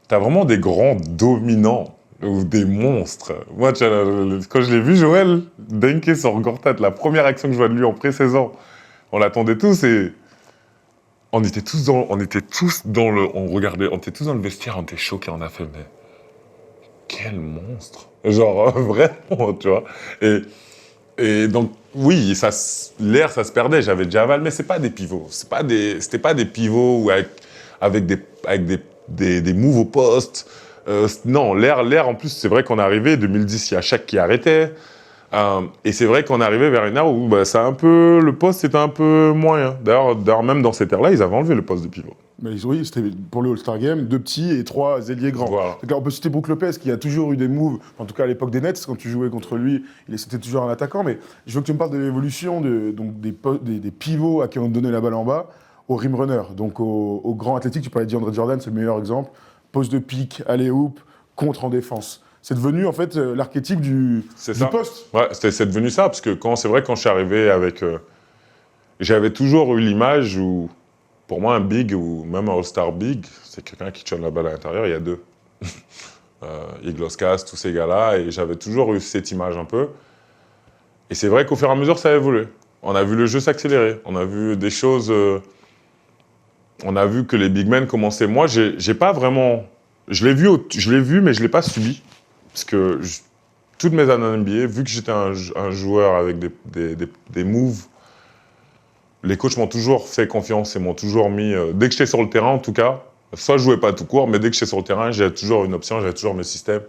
Tu as vraiment des grands dominants ou des monstres. Moi, quand je l'ai vu, Joel, dunker sur Gortat, la première action que je vois de lui en pré-saison, on l'attendait tous et on était tous dans le vestiaire, on était choqués, on a fait, mais quel monstre! Genre, vraiment, tu vois. Et donc, oui, l'air, ça se perdait. J'avais Javal, mais c'est pas des pivots. C'était pas des pivots avec des moves au poste. Non, l'air, en plus, c'est vrai qu'on est arrivé, 2010, il y a Shaq qui arrêtait. Et c'est vrai qu'on est arrivé vers une ère où le poste était un peu moyen. D'ailleurs, même dans cette ère-là, ils avaient enlevé le poste de pivot. Mais oui, c'était pour le All-Star Game, 2 petits et 3 ailiers grands. Voilà. On peut citer Brook Lopez qui a toujours eu des moves, en tout cas à l'époque des Nets, quand tu jouais contre lui, c'était toujours un attaquant. Mais je veux que tu me parles de l'évolution des pivots à qui on donnait la balle en bas au rim runner. Donc au grand athlétique, tu parlais de DeAndre Jordan, c'est le meilleur exemple. Poste de pique, alley-oop, contre en défense. C'est devenu en fait l'archétype du poste. Ouais, c'est devenu ça, parce que c'est vrai, quand je suis arrivé avec... j'avais toujours eu l'image où, pour moi, un big ou même un all-star big, c'est quelqu'un qui tient la balle à l'intérieur, il y a deux. Iglos, tous ces gars-là, et j'avais toujours eu cette image un peu. Et c'est vrai qu'au fur et à mesure, ça a évolué. On a vu le jeu s'accélérer, on a vu des choses... on a vu que les big men commençaient... Moi, j'ai pas vraiment... Je l'ai vu, mais je l'ai pas subi. Parce que toutes mes années en NBA, vu que j'étais un joueur avec des moves, les coachs m'ont toujours fait confiance et m'ont toujours mis... dès que j'étais sur le terrain, en tout cas, soit je jouais pas tout court, mais dès que j'étais sur le terrain, j'avais toujours une option, j'avais toujours mes systèmes.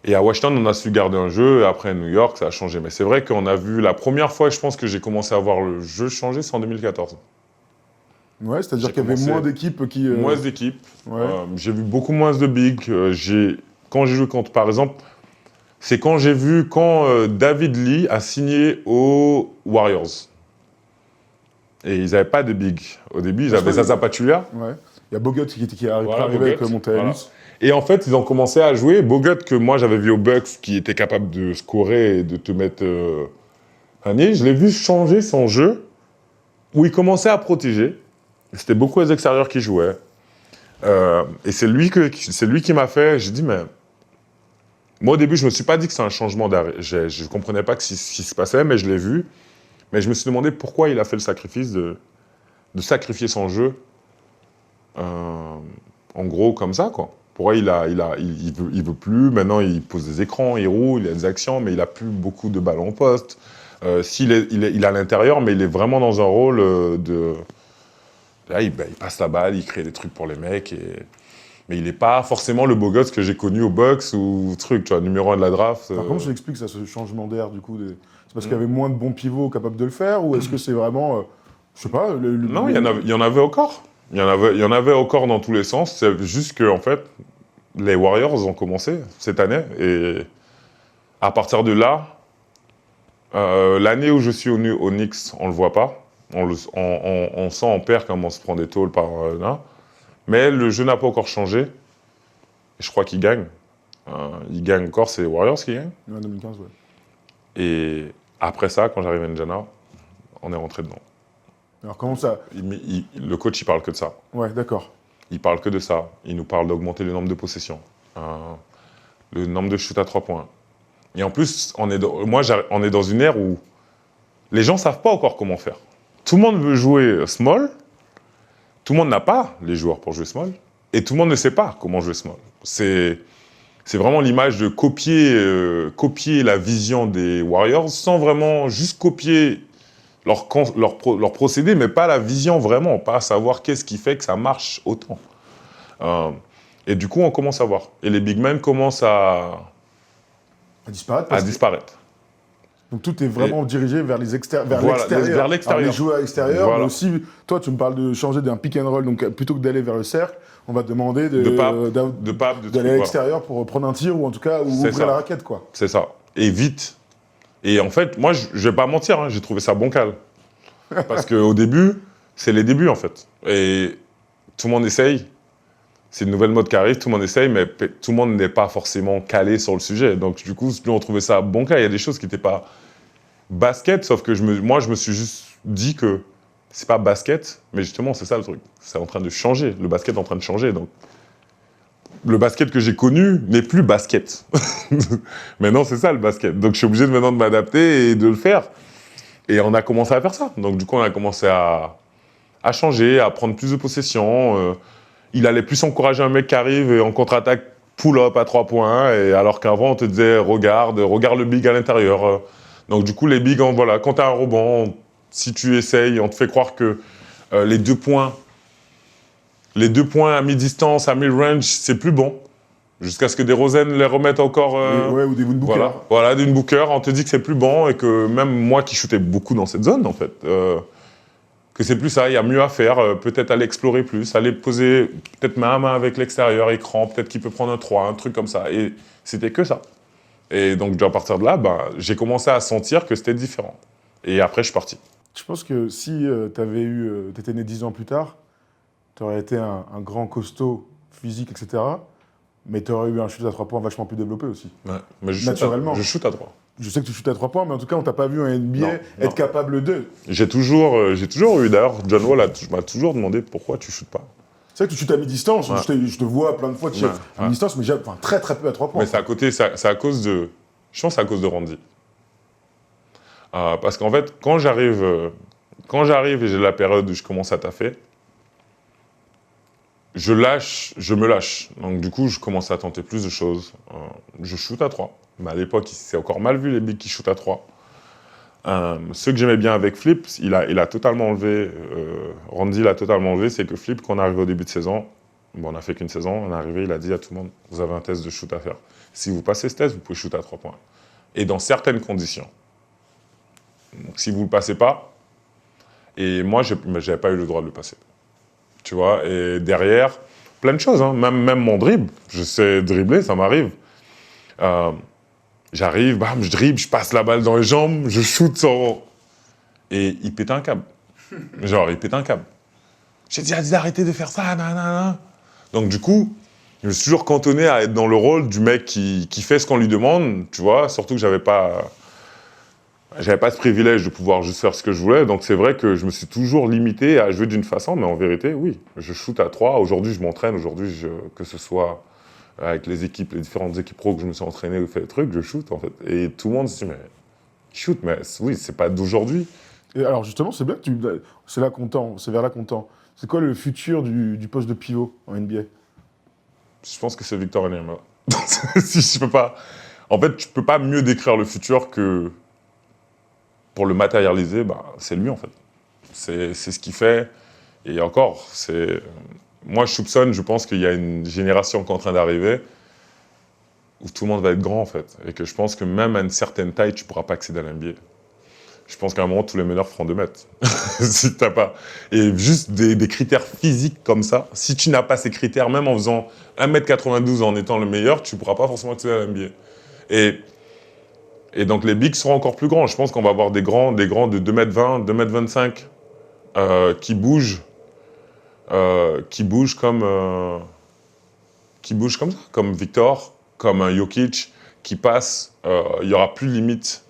Et à Washington, on a su garder un jeu, et après à New York, ça a changé. Mais c'est vrai qu'on a vu... La première fois, je pense que j'ai commencé à voir le jeu changer, c'est en 2014. Ouais, c'est-à-dire qu'il y avait moins d'équipes qui... Moins d'équipes. Ouais. J'ai vu beaucoup moins de bigs. Quand j'ai joué contre, par exemple, c'est quand j'ai vu David Lee a signé aux Warriors. Et ils n'avaient pas de bigs. Au début, ils avaient Zaza Pachulia. Ouais. Il y a Bogut qui est arrivé avec Montavious. Voilà. Et en fait, ils ont commencé à jouer. Bogut, que moi j'avais vu aux Bucks, qui était capable de scorer et de te mettre un nid, je l'ai vu changer son jeu, où il commençait à protéger. C'était beaucoup les extérieurs qui jouaient. Et c'est lui qui m'a fait... J'ai dit, mais... Moi, au début, je ne me suis pas dit que c'était un changement d'arrêt. Je ne comprenais pas ce qui se passait, mais je l'ai vu. Mais je me suis demandé pourquoi il a fait le sacrifice de sacrifier son jeu. En gros, comme ça, quoi. Pourquoi il veut plus. Maintenant, il pose des écrans, il roule, il a des actions, mais il n'a plus beaucoup de ballons au poste. Il est à l'intérieur, mais il est vraiment dans un rôle de... Là, il passe la balle, il crée des trucs pour les mecs. Mais il n'est pas forcément le beau gosse que j'ai connu au Bucks ou truc, tu vois, numéro 1 de la draft. Comment je l'explique, ça, ce changement d'air, du coup C'est parce qu'il y avait moins de bons pivots capables de le faire, ou est-ce que c'est vraiment... je sais pas... Non, il y en avait encore. Il y en avait encore dans tous les sens. C'est juste que, en fait, les Warriors ont commencé cette année. Et à partir de là, l'année où je suis au Knicks, on ne le voit pas. On sent, on perd quand on se prend des tôles par là. Mais le jeu n'a pas encore changé. Et je crois qu'il gagne. Il gagne encore, c'est les Warriors qui gagnent. En 2015, ouais. Et après ça, quand j'arrive à Indiana, on est rentré dedans. Alors comment ça... Le coach, il parle que de ça. Ouais, d'accord. Il parle que de ça. Il nous parle d'augmenter le nombre de possessions. Le nombre de shoots à 3 points. Et en plus, on est dans une ère où les gens ne savent pas encore comment faire. Tout le monde veut jouer small. Tout le monde n'a pas les joueurs pour jouer small. Et tout le monde ne sait pas comment jouer small. C'est vraiment l'image de copier la vision des Warriors sans vraiment juste copier leur procédé, mais pas la vision vraiment, pas savoir qu'est-ce qui fait que ça marche autant. Et du coup, on commence à voir. Et les big men commencent à disparaître. disparaître. Donc tout est vraiment dirigé vers l'extérieur. Vers l'extérieur. Les joueurs extérieurs, Voilà. mais aussi, toi, tu me parles de changer d'un pick and roll. Donc plutôt que d'aller vers le cercle, on va te demander d'aller à l'extérieur pour prendre un tir ou en tout cas ouvrir la raquette, quoi. C'est ça. Et vite. Et en fait, moi, je vais pas mentir, hein, j'ai trouvé ça bancal. Parce qu'au début, c'est les débuts, en fait. Et tout le monde essaye. C'est une nouvelle mode qui arrive, tout le monde essaye, mais tout le monde n'est pas forcément calé sur le sujet. Donc, du coup, nous, on trouvait ça bancal. Il y a des choses qui n'étaient pas basket, sauf que moi, je me suis juste dit que c'est pas basket, mais justement, c'est ça le truc. C'est en train de changer. Le basket est en train de changer. Donc, le basket que j'ai connu n'est plus basket. Maintenant, c'est ça le basket. Donc, je suis obligé maintenant de m'adapter et de le faire. Et on a commencé à faire ça. Donc, du coup, on a commencé à changer, à prendre plus de possession. Il allait plus encourager un mec qui arrive et en contre-attaque, pull-up à 3 points. Et alors qu'avant, on te disait, regarde le big à l'intérieur. Donc, du coup, les bigs, voilà, quand tu as un rebond, si tu essayes, on te fait croire que les 2 points à mi-distance, à mid-range, c'est plus bon. Jusqu'à ce que des Rosen les remettent encore. Ou des Devin Booker. Voilà, Devin Booker, on te dit que c'est plus bon et que même moi qui shootais beaucoup dans cette zone, en fait, que c'est plus ça, il y a mieux à faire, peut-être aller explorer plus, aller poser peut-être main à main avec l'extérieur, écran, peut-être qu'il peut prendre un 3, un truc comme ça. Et c'était que ça. Et donc, à partir de là, j'ai commencé à sentir que c'était différent. Et après, je suis parti. Je pense que si t'étais né 10 ans plus tard, tu aurais été un grand costaud physique, etc. Mais tu aurais eu un shoot à 3 points vachement plus développé aussi. Ouais, mais naturellement. Je shoot à 3. Je sais que tu shootes à 3 points, mais en tout cas, on t'a pas vu en NBA être capable de. J'ai toujours eu, d'ailleurs, John Wall m'a toujours demandé pourquoi tu shootes pas. C'est vrai que tu shootes à mi-distance, je te vois plein de fois à mi-distance, mais très très peu à 3 points. Mais c'est à cause de. Je pense que c'est à cause de Randy. Parce qu'en fait, quand j'arrive et j'ai la période où je commence à taffer, je me lâche. Donc du coup, je commence à tenter plus de choses. Je shoot à 3. Mais à l'époque, c'est encore mal vu les bigs qui shootent à 3. Ce que j'aimais bien avec Flip, il a totalement enlevé, Randy l'a totalement enlevé, c'est que Flip, quand on est arrivé au début de saison, on n'a fait qu'une saison, on est arrivé, il a dit à tout le monde, vous avez un test de shoot à faire. Si vous passez ce test, vous pouvez shooter à 3 points. Et dans certaines conditions. Donc si vous ne le passez pas, et moi, je n'avais pas eu le droit de le passer. Tu vois, et derrière, plein de choses, hein. Même mon dribble, je sais dribbler, ça m'arrive. J'arrive, bam, je dribble, je passe la balle dans les jambes, je shoot sans... Et il pète un câble. Genre, il pète un câble. J'ai dit d'arrêter de faire ça, nanana. Donc du coup, je me suis toujours cantonné à être dans le rôle du mec qui fait ce qu'on lui demande, tu vois, surtout que j'avais pas ce privilège de pouvoir juste faire ce que je voulais, donc c'est vrai que je me suis toujours limité à jouer d'une façon, mais en vérité, oui, je shoot à 3. Aujourd'hui, je m'entraîne, que ce soit avec les différentes équipes pro que je me suis entraîné ou fait des trucs, je shoot en fait. Et tout le monde se dit, mais shoot, mais oui, c'est pas d'aujourd'hui. Et alors justement, c'est bien que c'est vers là qu'on tend. C'est quoi le futur du poste de pivot en NBA? Je pense que c'est Victor Wembanyama. Si je peux pas... En fait, tu peux pas mieux décrire le futur que... Pour le matérialiser, c'est lui en fait. C'est ce qu'il fait. Et encore, moi je soupçonne, je pense qu'il y a une génération qui est en train d'arriver où tout le monde va être grand en fait. Et que je pense que même à une certaine taille, tu ne pourras pas accéder à l'NBA. Je pense qu'à un moment, tous les meneurs feront 2 mètres. Si t'as pas... Et juste des critères physiques comme ça, si tu n'as pas ces critères, même en faisant 1m92 en étant le meilleur, tu ne pourras pas forcément accéder à l'NBA. Et donc les bigs seront encore plus grands. Je pense qu'on va avoir des grands de 2m20, 2m25 qui bougent comme ça, comme Victor, comme un Jokic qui passe. Il n'y aura plus de limite.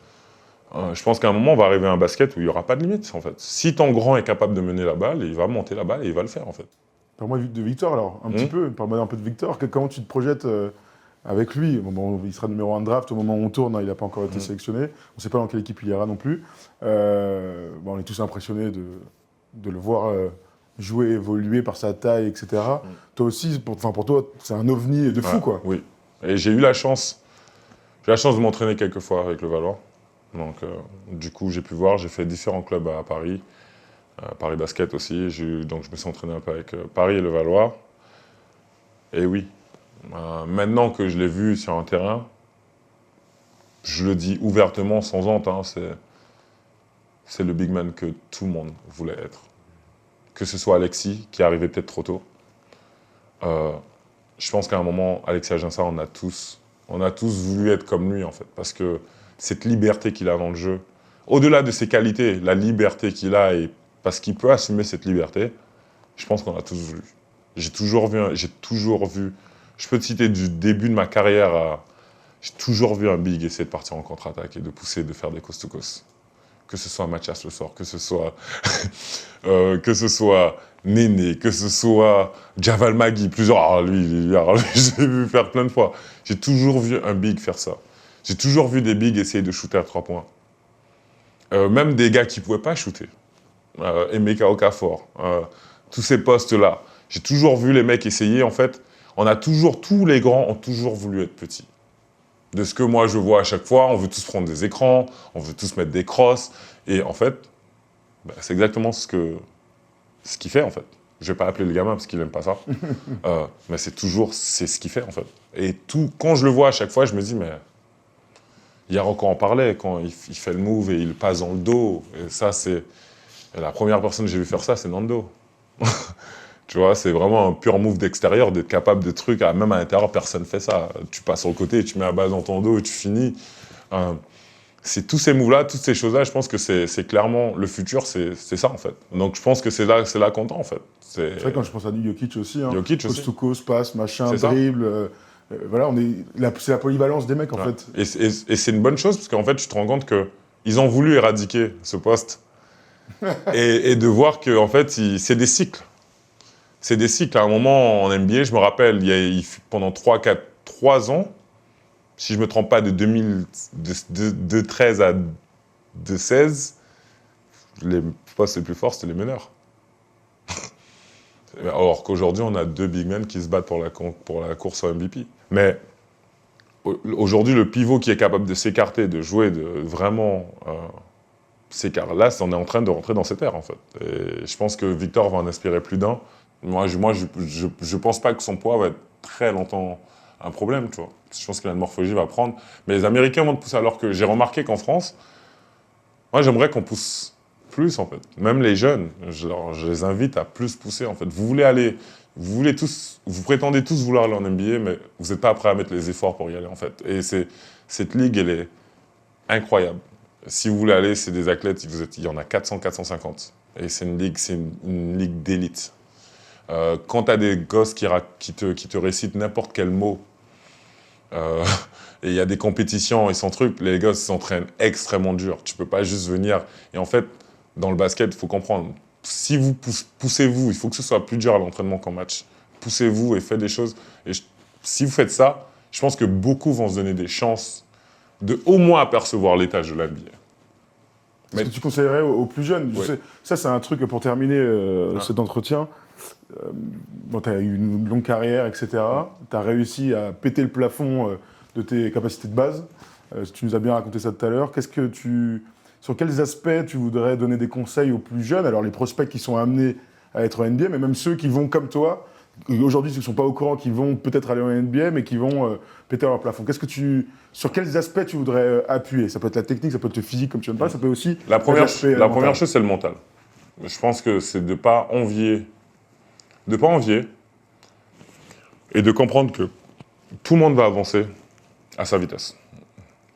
Je pense qu'à un moment, on va arriver à un basket où il n'y aura pas de limite en fait. Si ton grand est capable de mener la balle, il va monter la balle et il va le faire en fait. Parle-moi de Victor alors, petit peu. Parle-moi un peu de Victor. Comment tu te projettes avec lui? Il sera numéro 1 de draft au moment où on tourne, il n'a pas encore été sélectionné. On ne sait pas dans quelle équipe il ira non plus. On est tous impressionnés de le voir jouer, évoluer par sa taille, etc. Toi aussi, pour toi, c'est un ovni de fou, quoi. Oui. Et j'ai eu la chance de m'entraîner quelques fois avec le Valois. Donc, du coup, j'ai pu voir, j'ai fait différents clubs à Paris, Paris Basket aussi. Donc, je me suis entraîné un peu avec Paris et le Valois. Et oui, maintenant que je l'ai vu sur un terrain, je le dis ouvertement, sans honte, hein, c'est le big man que tout le monde voulait être. Que ce soit Alexis, qui est arrivé peut-être trop tôt. Je pense qu'à un moment, Alexis Ajinça, on a tous voulu être comme lui, en fait. Parce que cette liberté qu'il a dans le jeu, au-delà de ses qualités, la liberté qu'il a, et parce qu'il peut assumer cette liberté, je pense qu'on a tous voulu. J'ai toujours vu, je peux te citer du début de ma carrière j'ai toujours vu un big essayer de partir en contre-attaque et de pousser, de faire des coast-to-coast. Que ce soit Mathias Le Sort, que ce soit Néné, que ce soit Javal Magui, plusieurs. Lui, je l'ai vu faire plein de fois. J'ai toujours vu un big faire ça. J'ai toujours vu des bigs essayer de shooter à 3 points. Même des gars qui ne pouvaient pas shooter. Emeka Okafor, tous ces postes-là. J'ai toujours vu les mecs essayer. En fait, tous les grands ont toujours voulu être petits. De ce que moi je vois à chaque fois, on veut tous prendre des écrans, on veut tous mettre des crosses. Et en fait, c'est exactement ce qu'il fait en fait. Je vais pas appeler le gamin parce qu'il n'aime pas ça. Mais c'est ce qu'il fait en fait. Et quand je le vois à chaque fois, je me dis, mais hier encore on parlait, quand il fait le move et il passe dans le dos. Et ça, et la première personne que j'ai vu faire ça, c'est Nando. Tu vois, c'est vraiment un pur move d'extérieur, d'être capable de trucs, même à l'intérieur, personne ne fait ça. Tu passes sur le côté, tu mets la balle dans ton dos et tu finis. C'est tous ces moves-là, toutes ces choses-là, je pense que c'est clairement le futur, c'est ça en fait. Donc je pense que c'est là qu'on tend en fait. C'est vrai quand je pense à du Jokic aussi, hein. Jokic aussi. Coast-to-coast, passe, machin, dribble. Voilà, c'est la polyvalence des mecs en fait. Et c'est une bonne chose parce qu'en fait, tu te rends compte qu'ils ont voulu éradiquer ce poste et de voir que en fait, c'est des cycles. C'est des cycles. À un moment, en NBA, je me rappelle, pendant 3 ans, si je ne me trompe pas, de 13 à 16, les postes les plus forts, c'était les meneurs. Alors qu'aujourd'hui, on a 2 big men qui se battent pour la course au MVP. Mais aujourd'hui, le pivot qui est capable de s'écarter, de jouer, de vraiment s'écarter, là, on est en train de rentrer dans cette ère, en fait. Et je pense que Victor va en inspirer plus d'un. Moi, je pense pas que son poids va être très longtemps un problème, tu vois. Je pense que la morphologie va prendre. Mais les Américains vont te pousser, alors que j'ai remarqué qu'en France, moi, j'aimerais qu'on pousse plus, en fait. Même les jeunes, je les invite à plus pousser, en fait. Vous prétendez tous vouloir aller en NBA, mais vous n'êtes pas prêts à mettre les efforts pour y aller, en fait. Et cette ligue, elle est incroyable. Si vous voulez aller, c'est des athlètes, il y en a 400, 450. Et c'est une ligue d'élite. Quand tu as des gosses qui te récitent n'importe quel mot, et il y a des compétitions et son truc, les gosses s'entraînent extrêmement dur. Tu peux pas juste venir. Et en fait, dans le basket, il faut comprendre, si vous poussez-vous, il faut que ce soit plus dur à l'entraînement qu'en match. Poussez-vous et faites des choses. Et si vous faites ça, je pense que beaucoup vont se donner des chances de au moins apercevoir l'étage de la NBA. Est-ce que tu conseillerais aux plus jeunes? Ouais. Ça, c'est un truc pour terminer cet entretien. Tu as eu une longue carrière, etc. Tu as réussi à péter le plafond de tes capacités de base. Tu nous as bien raconté ça tout à l'heure. Sur quels aspects tu voudrais donner des conseils aux plus jeunes? Alors, les prospects qui sont amenés à être en NBA, mais même ceux qui vont comme toi, aujourd'hui, ceux qui ne sont pas au courant, qui vont peut-être aller en NBA, mais qui vont péter leur plafond. Sur quels aspects tu voudrais appuyer? Ça peut être la technique, ça peut être le physique, comme tu viens de parler, ça peut aussi La première chose, c'est le mental. Je pense que c'est de ne pas envier et de comprendre que tout le monde va avancer à sa vitesse.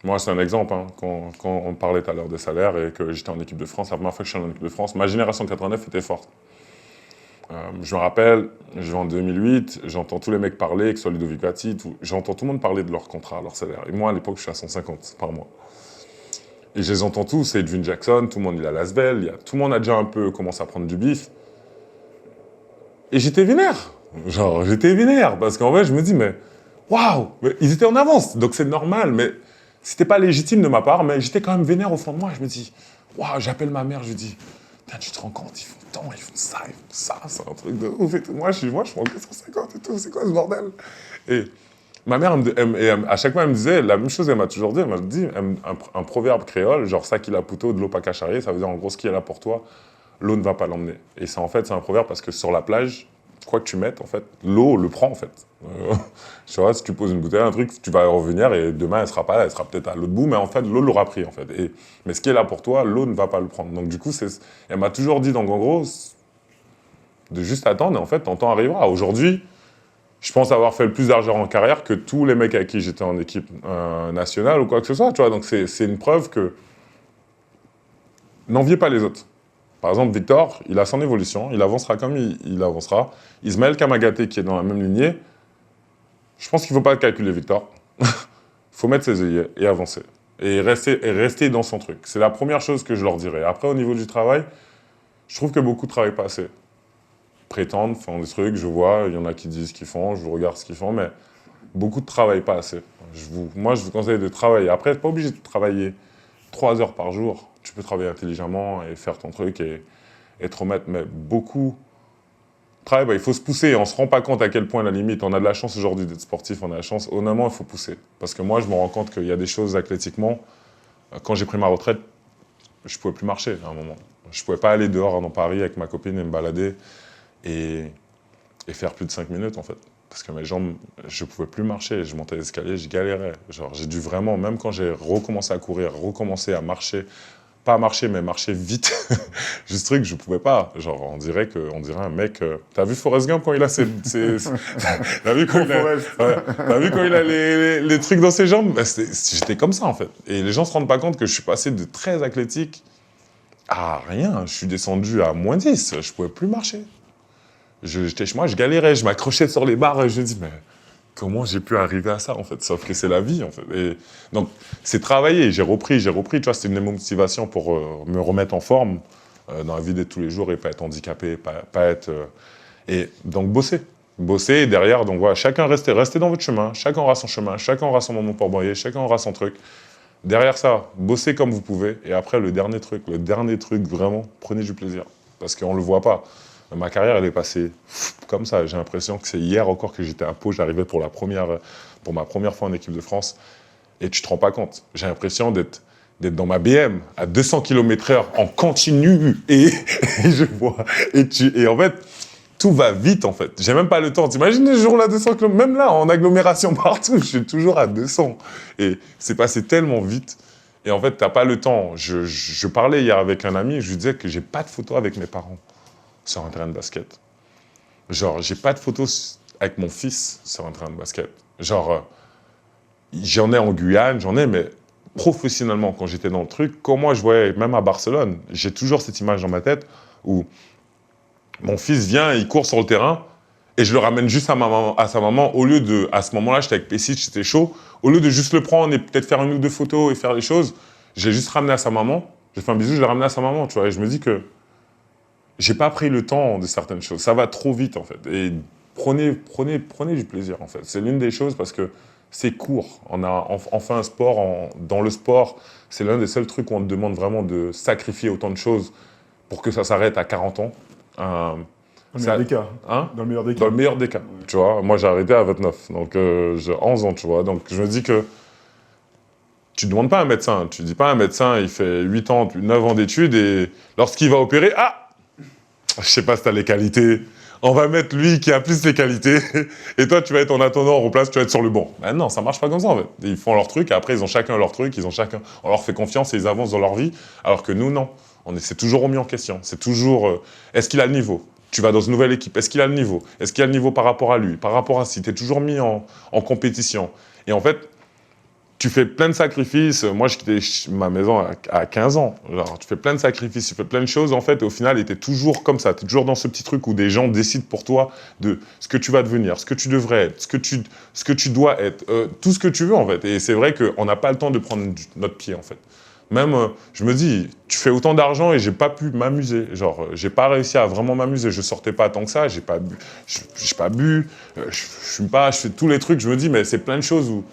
Moi, c'est un exemple. Hein, quand on parlait tout à l'heure des salaires et que j'étais en équipe de France, la première fois que je suis en équipe de France, ma génération 89 était forte. Je me rappelle, je vais en 2008, j'entends tous les mecs parler, que ce soit Ludovic Batti, j'entends tout le monde parler de leur contrat, leur salaire. Et moi, à l'époque, je suis à 150 par mois. Et je les entends tous, c'est Edwin Jackson, tout le monde il a Lasvel, tout le monde a déjà un peu commencé à prendre du bif. Et j'étais vénère. J'étais vénère, parce qu'en vrai, je me dis, mais waouh, ils étaient en avance, donc c'est normal, mais c'était pas légitime de ma part, mais j'étais quand même vénère au fond de moi. Je me dis, waouh, j'appelle ma mère, je lui dis, tu te rends compte, ils font tant, ils font ça, c'est un truc de ouf et tout. Moi, je prends que 150 et tout, c'est quoi ce bordel? Et ma mère, à chaque fois, elle me disait la même chose, elle m'a toujours dit, elle m'a dit un proverbe créole, genre ça qui la pouto, de l'eau pas qu'à charrier, ça veut dire en gros, ce qui est là pour toi, l'eau ne va pas l'emmener. Et ça, en fait, c'est un proverbe parce que sur la plage, quoi que tu mettes, en fait, l'eau le prend, en fait. Tu vois, si tu poses une bouteille, un truc, tu vas revenir et demain, elle sera pas là, elle sera peut-être à l'autre bout, mais en fait, l'eau l'aura pris, en fait. Mais ce qui est là pour toi, l'eau ne va pas le prendre. Donc, du coup, elle m'a toujours dit, donc, en gros, de juste attendre, et en fait, ton temps arrivera. Aujourd'hui, je pense avoir fait le plus d'argent en carrière que tous les mecs avec qui j'étais en équipe nationale ou quoi que ce soit, tu vois. Donc, c'est une preuve que n'enviez pas les autres. Par exemple, Victor, il a son évolution, il avancera comme il avancera. Ismaël Kamagaté, qui est dans la même lignée, je pense qu'il ne faut pas calculer Victor. Il faut mettre ses œillets et avancer. Et rester dans son truc. C'est la première chose que je leur dirais. Après, au niveau du travail, je trouve que beaucoup ne travaillent pas assez. Prétendent, font des trucs, je vois, il y en a qui disent ce qu'ils font, je regarde ce qu'ils font, mais beaucoup ne travaillent pas assez. Moi, je vous conseille de travailler. Après, tu n'es pas obligé de travailler 3 heures par jour. Tu peux travailler intelligemment et faire ton truc et te remettre, mais beaucoup travaillent. Il faut se pousser. On ne se rend pas compte à quel point la limite. On a de la chance aujourd'hui d'être sportif, on a la chance. Honnêtement, il faut pousser. Parce que moi, je me rends compte qu'il y a des choses athlétiquement. Quand j'ai pris ma retraite, je ne pouvais plus marcher à un moment. Je ne pouvais pas aller dehors dans Paris avec ma copine et me balader et faire plus de 5 minutes, en fait. Parce que mes jambes, je ne pouvais plus marcher. Je montais les escaliers, je galérais. Genre, j'ai dû vraiment, même quand j'ai recommencé à courir, recommencer à marcher, pas marcher, mais marcher vite, juste truc, je ne pouvais pas. Genre, on dirait un mec... T'as vu Forrest Gump quand il a T'as vu quand il a les trucs dans ses jambes? J'étais comme ça, en fait. Et les gens ne se rendent pas compte que je suis passé de très athlétique à rien. Je suis descendu à -10. Je ne pouvais plus marcher. J'étais chez moi, je galérais, je m'accrochais sur les barres et je me dis, mais comment j'ai pu arriver à ça, en fait? Sauf que c'est la vie, en fait. Et donc, c'est travailler. J'ai repris. Tu vois, c'était une motivation pour me remettre en forme dans la vie de tous les jours et pas être handicapé, pas être... Et donc, bosser. Et derrière, donc voilà, chacun restez dans votre chemin. Chacun aura son chemin. Chacun aura son moment pour broyer. Chacun aura son truc. Derrière ça, bossez comme vous pouvez. Et après, le dernier truc, vraiment, prenez du plaisir. Parce qu'on ne le voit pas. Ma carrière, elle est passée comme ça. J'ai l'impression que c'est hier encore que j'étais à Pau. J'arrivais pour ma première fois en équipe de France. Et tu te rends pas compte. J'ai l'impression d'être dans ma BM à 200 km/h en continu. Et je vois. Et en fait, tout va vite, en fait. J'ai même pas le temps. T'imagines les jours là, 200 km, même là, en agglomération partout, je suis toujours à 200. Et c'est passé tellement vite. Et en fait, t'as pas le temps. Je parlais hier avec un ami, je lui disais que j'ai pas de photos avec mes parents sur un terrain de basket. Genre, j'ai pas de photos avec mon fils sur un terrain de basket. Genre, j'en ai en Guyane, mais professionnellement, quand j'étais dans le truc, comme moi je voyais, même à Barcelone, j'ai toujours cette image dans ma tête où mon fils vient, il court sur le terrain, et je le ramène juste à sa maman, au lieu de, à ce moment-là, j'étais avec Pessic, j'étais chaud, au lieu de juste le prendre et peut-être faire une ou deux photos et faire les choses, j'ai juste ramené à sa maman, j'ai fait un bisou, je l'ai ramené à sa maman, tu vois, et je me dis que j'ai pas pris le temps de certaines choses. Ça va trop vite, en fait. Et prenez du plaisir, en fait. C'est l'une des choses parce que c'est court. On a enfin un sport. Dans le sport, c'est l'un des seuls trucs où on te demande vraiment de sacrifier autant de choses pour que ça s'arrête à 40 ans. Dans le meilleur des cas. Hein? Dans le meilleur des cas. Dans le meilleur des cas. Ouais. Tu vois, moi, j'ai arrêté à 29. Donc, j'ai 11 ans, tu vois. Donc, je me dis que tu ne demandes pas à un médecin. Tu ne dis pas à un médecin, il fait 8 ans, 9 ans d'études et lorsqu'il va opérer, je sais pas si t'as les qualités. On va mettre lui qui a plus les qualités. Et toi, tu vas être en attendant, en replace, tu vas être sur le banc. Ben non, ça marche pas comme ça, en fait. Ils font leur truc, et après, ils ont chacun leur truc, on leur fait confiance et ils avancent dans leur vie. Alors que nous, non. C'est toujours remis en question. C'est toujours, est-ce qu'il a le niveau? Tu vas dans une nouvelle équipe, est-ce qu'il a le niveau? Est-ce qu'il a le niveau par rapport à lui? Par rapport à si? T'es toujours mis en compétition. Et en fait, tu fais plein de sacrifices. Moi, je quittais ma maison à 15 ans. Genre, tu fais plein de sacrifices, tu fais plein de choses, en fait, et au final, tu es toujours comme ça. Tu es toujours dans ce petit truc où des gens décident pour toi de ce que tu vas devenir, ce que tu devrais être, ce que tu dois être, tout ce que tu veux, en fait. Et c'est vrai qu'on n'a pas le temps de prendre notre pied, en fait. Même, je me dis, tu fais autant d'argent et j'ai pas pu m'amuser. Genre, j'ai pas réussi à vraiment m'amuser. Je sortais pas tant que ça, j'ai pas bu, je fume pas, je fais tous les trucs. Je me dis, mais c'est plein de choses où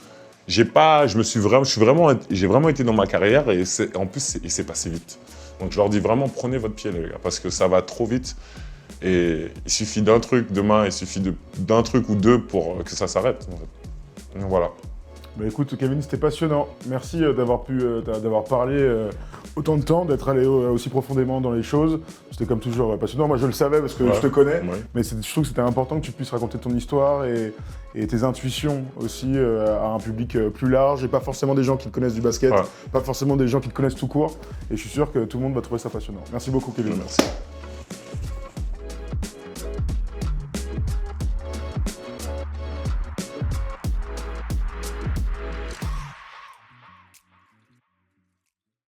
j'ai vraiment été dans ma carrière et en plus, il s'est passé vite. Donc, je leur dis vraiment, prenez votre pied, les gars, parce que ça va trop vite. Et il suffit d'un truc demain, il suffit d'un truc ou deux pour que ça s'arrête. En fait. Donc, voilà. Bah écoute, Kevin, c'était passionnant. Merci d'avoir parlé autant de temps, d'être allé aussi profondément dans les choses. C'était comme toujours passionnant. Moi, je le savais parce que je te connais, mais je trouve que c'était important que tu puisses raconter ton histoire et tes intuitions aussi à un public plus large et pas forcément des gens qui te connaissent du basket, pas forcément des gens qui te connaissent tout court. Et je suis sûr que tout le monde va trouver ça passionnant. Merci beaucoup, Kevin. Merci.